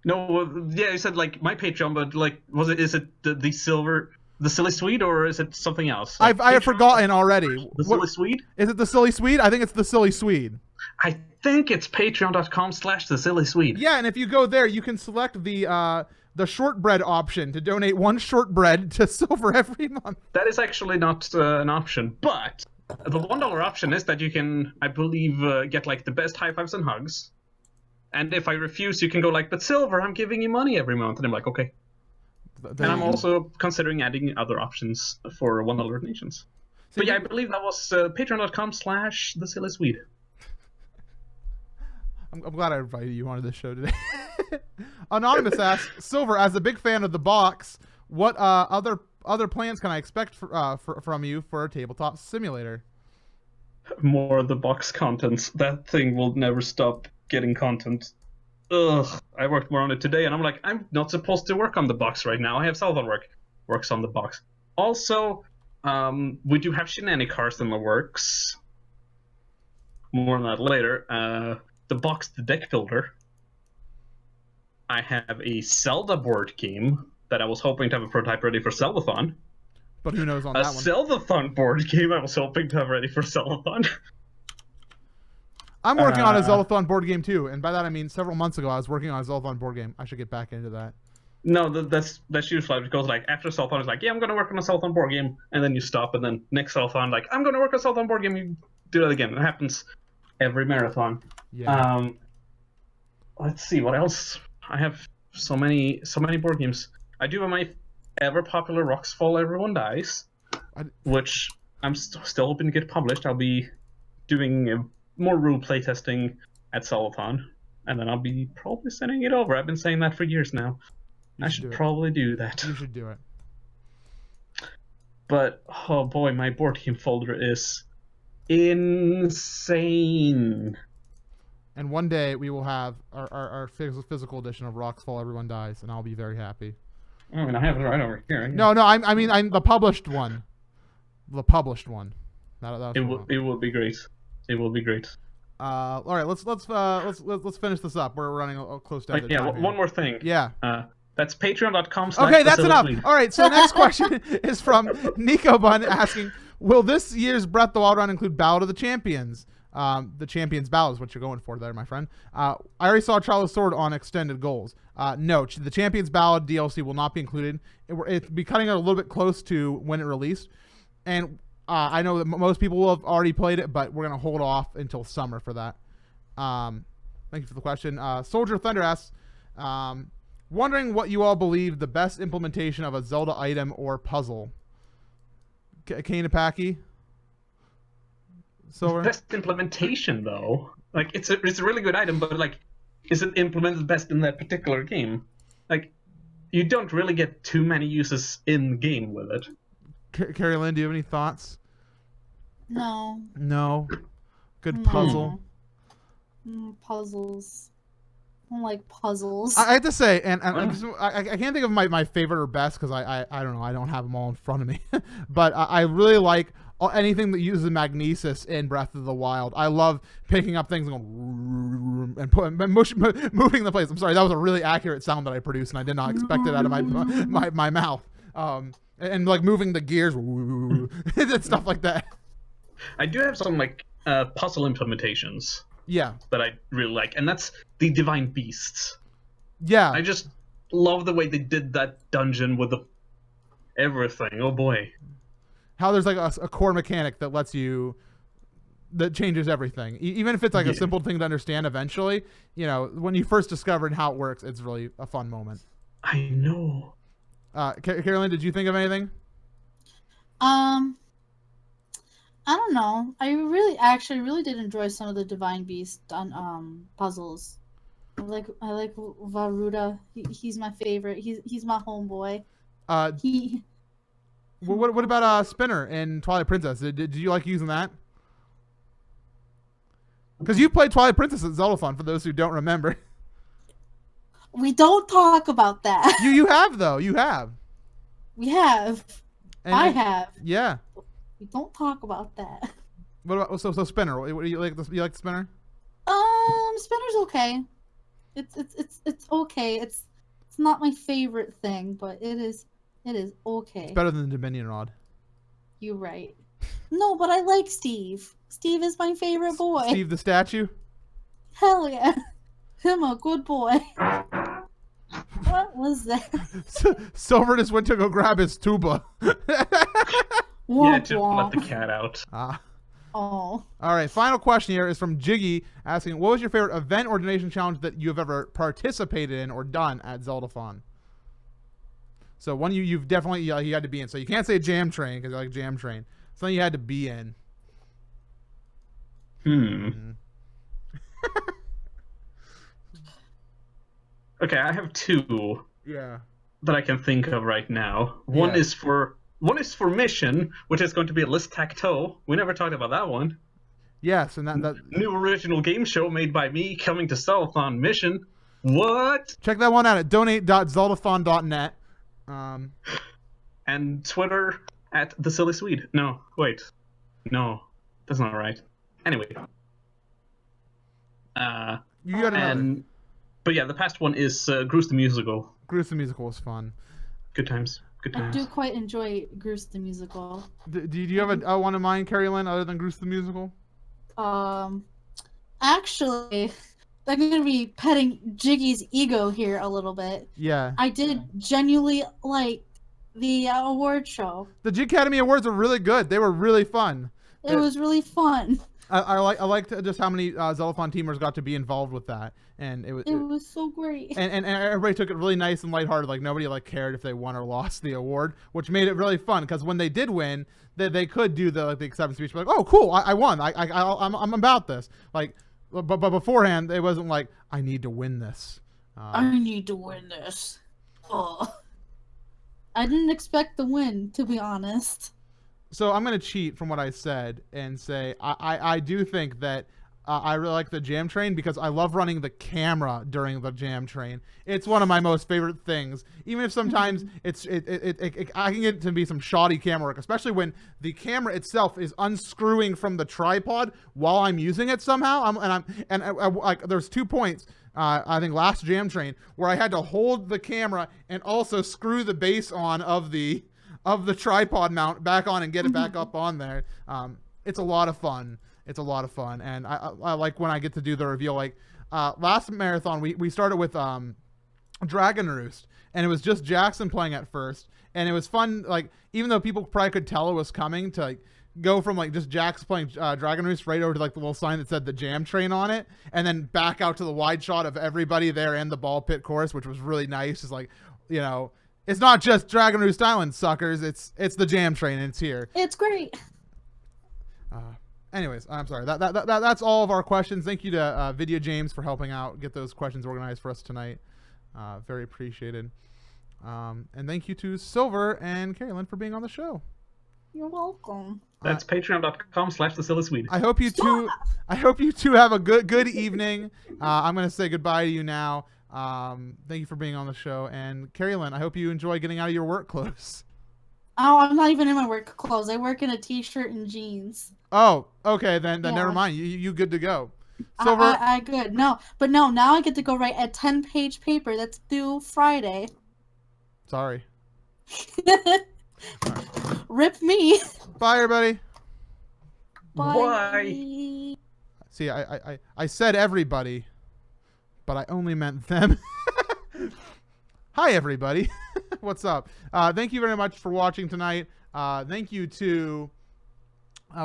No, yeah, you said like my Patreon, but like, is it the Silver, the Silly Swede, or is it something else? Like, I have Patreon forgotten already. The Silly Swede? Is it the Silly Swede? I think it's the Silly Swede. I think it's patreon.com/the Silly Swede. Yeah, and if you go there, you can select the shortbread option to donate one shortbread to Silver every month. That is actually not an option, but the $1 option is that you can, I believe, get like the best high fives and hugs. And if I refuse, you can go like, but Silver, I'm giving you money every month. And I'm like, okay. And I'm also considering adding other options for $1 donations. But yeah, I believe that was patreon.com/the Silly Swede. I'm glad I invited you onto this show today. Anonymous asks, Silver, as a big fan of the box, what other plans can I expect from you for a tabletop simulator? More of the box contents. That thing will never stop getting content. Ugh, I worked more on it today, and I'm like, I'm not supposed to work on the box right now. I have Zeldathon works on the box. Also, we do have shenanigans in the works. More on that later. The box, the deck builder. I have a Zelda board game that I was hoping to have a prototype ready for Zeldathon. But who knows on that one? A Zeldathon board game I was hoping to have ready for Zeldathon. I'm working on a Zeldathon board game too, and by that I mean several months ago I was working on a Zeldathon board game. I should get back into that. No, that's usually it goes like after Zeldathon it's like, yeah, I'm gonna work on a Zeldathon board game, and then you stop, and then next Zeldathon like, I'm gonna work on a Zeldathon board game, you do that again. It happens every marathon. Yeah. Let's see what else. I have so many board games. I do have my ever popular Rocks Fall Everyone Dies, which I'm still hoping to get published. I'll be doing more rule playtesting at Zeldathon, and then I'll be probably sending it over. I've been saying that for years now. I should probably do that. You should do it. But oh boy, my board game folder is insane. And one day we will have our physical edition of Rocks Fall Everyone Dies, and I'll be very happy. I mean, I have it right over here. No, I mean I'm the published one. The published one. It will be great. It will be great. All right, let's finish this up. We're running close down. Yeah, one more thing. Yeah. That's patreon.com. Okay, that's enough. All right, so the next question is from Nico Bun asking, will this year's Breath of the Wild run include Ballad of the Champions? The Champions Ballad is what you're going for there, my friend. I already saw Trial of Sword on Extended Goals. No, the Champions Ballad DLC will not be included. It'll be cutting it a little bit close to when it released. And I know that most people will have already played it, but we're going to hold off until summer for that. Thank you for the question. Soldier Thunder asks, wondering what you all believe the best implementation of a Zelda item or puzzle. Kanapaki? So best implementation though, like it's a really good item, but like, is it implemented best in that particular game? Like, you don't really get too many uses in game with it. Carrie Lynn, do you have any thoughts? No. Good puzzle. Puzzles. I don't like puzzles. I have to say, and I can't think of my favorite or best because I don't know, I don't have them all in front of me. But I really like anything that uses magnesis in Breath of the Wild. I love picking up things and going and moving the place. I'm sorry, that was a really accurate sound that I produced, and I did not expect it out of my mouth. And like moving the gears and stuff like that. I do have some like puzzle implementations. Yeah. That I really like, and that's the Divine Beasts. Yeah. I just love the way they did that dungeon with everything. Oh boy. How there's like a core mechanic that that changes everything. Even if it's like a simple thing to understand eventually, you know, when you first discovered how it works, it's really a fun moment. I know. Carolyn, did you think of anything? I don't know. I actually really did enjoy some of the Divine Beast puzzles. I like Varuda. He's my favorite. He's my homeboy. What about Spinner in Twilight Princess? Did you like using that? Because you played Twilight Princess at Zeldathon, for those who don't remember. We don't talk about that. You have though. You have. We have. I have. Yeah. We don't talk about that. What about so Spinner? What do you like? You like Spinner? Spinner's okay. It's okay. It's not my favorite thing, but it is okay. It's better than the Dominion Rod. You're right. No, but I like Steve. Steve is my favorite boy. Steve the statue? Hell yeah. Him a good boy. What was that? Silver just went to go grab his tuba. Yeah, Womp to let the womp. cat out. Ah. Oh. All right, final question here is from Jiggy asking, what was your favorite event or donation challenge that you've ever participated in or done at Zeldathon? So one you've definitely you had to be in. So you can't say Jam Train because you like Jam Train. Something you had to be in. Okay, I have two Yeah. that I can think of right now. One is for Mission, which is going to be a list tac-toe. We never talked about that one. Yes, and that New original game show made by me coming to Zeldathon Mission. What? check that one out at donate.zeldathon.net. And Twitter at the Silly Swede. No, wait. No, that's not right. Anyway. You got another. But yeah, the past one is Groose the Musical. Groose the Musical was fun. Good times. Good I times. do quite enjoy Goose the Musical. Do you have a one of mine, Carrie Lynn, other than Groose the Musical? Actually, I'm gonna be petting Jiggy's ego here a little bit. Yeah. I did genuinely like the award show. The G Academy Awards were really good. They were really fun. It was really fun. I liked just how many Zeldathon teamers got to be involved with that, and it was so great. and everybody took it really nice and lighthearted. Like nobody cared if they won or lost the award, which made it really fun. Because when they did win, they could do the acceptance speech, like, oh cool, I won. I'm about this. But beforehand, it wasn't like I need to win this. I need to win this. Oh, I didn't expect the win, to be honest. So I'm going to cheat from what I said and say I do think that I really like the Jam Train because I love running the camera during the Jam Train. It's one of my most favorite things. Even if sometimes I can get it to be some shoddy camera work, especially when the camera itself is unscrewing from the tripod while I'm using it somehow. There's 2 points. I think last Jam Train where I had to hold the camera and also screw the base on of the tripod mount back on and get it back up on there. It's a lot of fun. And I like when I get to do the reveal. Like last marathon, we started with Dragon Roost, and it was just Jackson playing at first, and it was fun. Like even though people probably could tell it was coming, to go from just Jax playing Dragon Roost right over to the little sign that said the Jam Train on it, and then back out to the wide shot of everybody there and the ball pit course, which was really nice. It's it's not just Dragon Roost Island, suckers. It's the Jam Train, and it's here. It's great. Anyways, I'm sorry. That's all of our questions. Thank you to Video James for helping out get those questions organized for us tonight. Very appreciated. And thank you to Silver and Carolyn for being on the show. You're welcome. That's patreon.com/thesilliswede. I hope you two. I hope you two have a good evening. I'm gonna say goodbye to you now. Thank you for being on the show, and Carolyn, I hope you enjoy getting out of your work clothes. Oh, I'm not even in my work clothes. I work in a t-shirt and jeans. Oh, okay, then Yeah. never mind. You good to go. Silver. I good. No, now I get to go write a 10-page paper that's due Friday. Sorry. Rip me. Bye, everybody. Bye. See, I said everybody, but I only meant them. Hi, everybody. What's up? Thank you very much for watching tonight. Thank you to...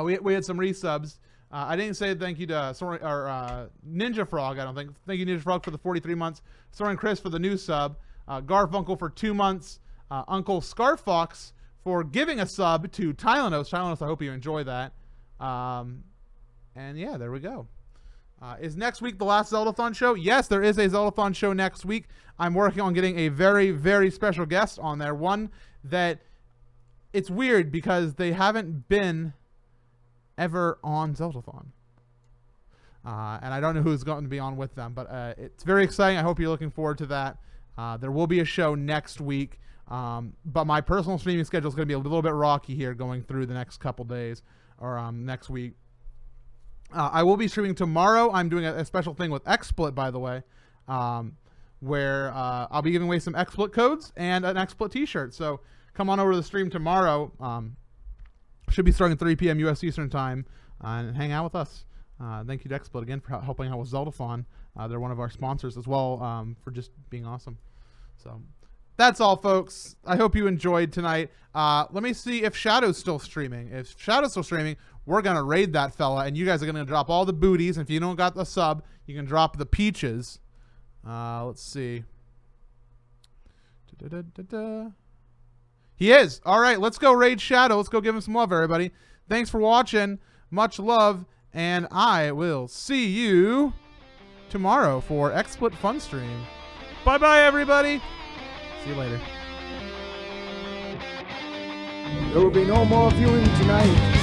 we had some resubs. I didn't say thank you to Ninja Frog, I don't think. Thank you, Ninja Frog, for the 43 months. Soren Chris for the new sub. Garfunkel for 2 months. Uncle Scarfox for giving a sub to Tylenos. Tylenos, I hope you enjoy that. And yeah, there we go. Is next week the last Zeldathon show? Yes, there is a Zeldathon show next week. I'm working on getting a very, very special guest on there. One that it's weird because they haven't been ever on Zeldathon. And I don't know who's going to be on with them, but it's very exciting. I hope you're looking forward to that. There will be a show next week, but my personal streaming schedule is going to be a little bit rocky here going through the next couple days or next week. I will be streaming tomorrow. I'm doing a special thing with XSplit, by the way. where I'll be giving away some XSplit codes and an XSplit t-shirt. So come on over to the stream tomorrow. Should be starting at 3 p.m. U.S. Eastern Time, and hang out with us. Thank you to XSplit again for helping out with Zeldathon. They're one of our sponsors as well, for just being awesome. So that's all, folks. I hope you enjoyed tonight. Let me see if Shadow's still streaming. If Shadow's still streaming, we're going to raid that fella, and you guys are going to drop all the booties. And if you don't got the sub, you can drop the peaches. Let's see. He is. All right, let's go raid Shadow. Let's go give him some love, everybody. Thanks for watching. Much love. And I will see you tomorrow for XSplit Fun Stream. Bye-bye, everybody. See you later. There will be no more viewing tonight.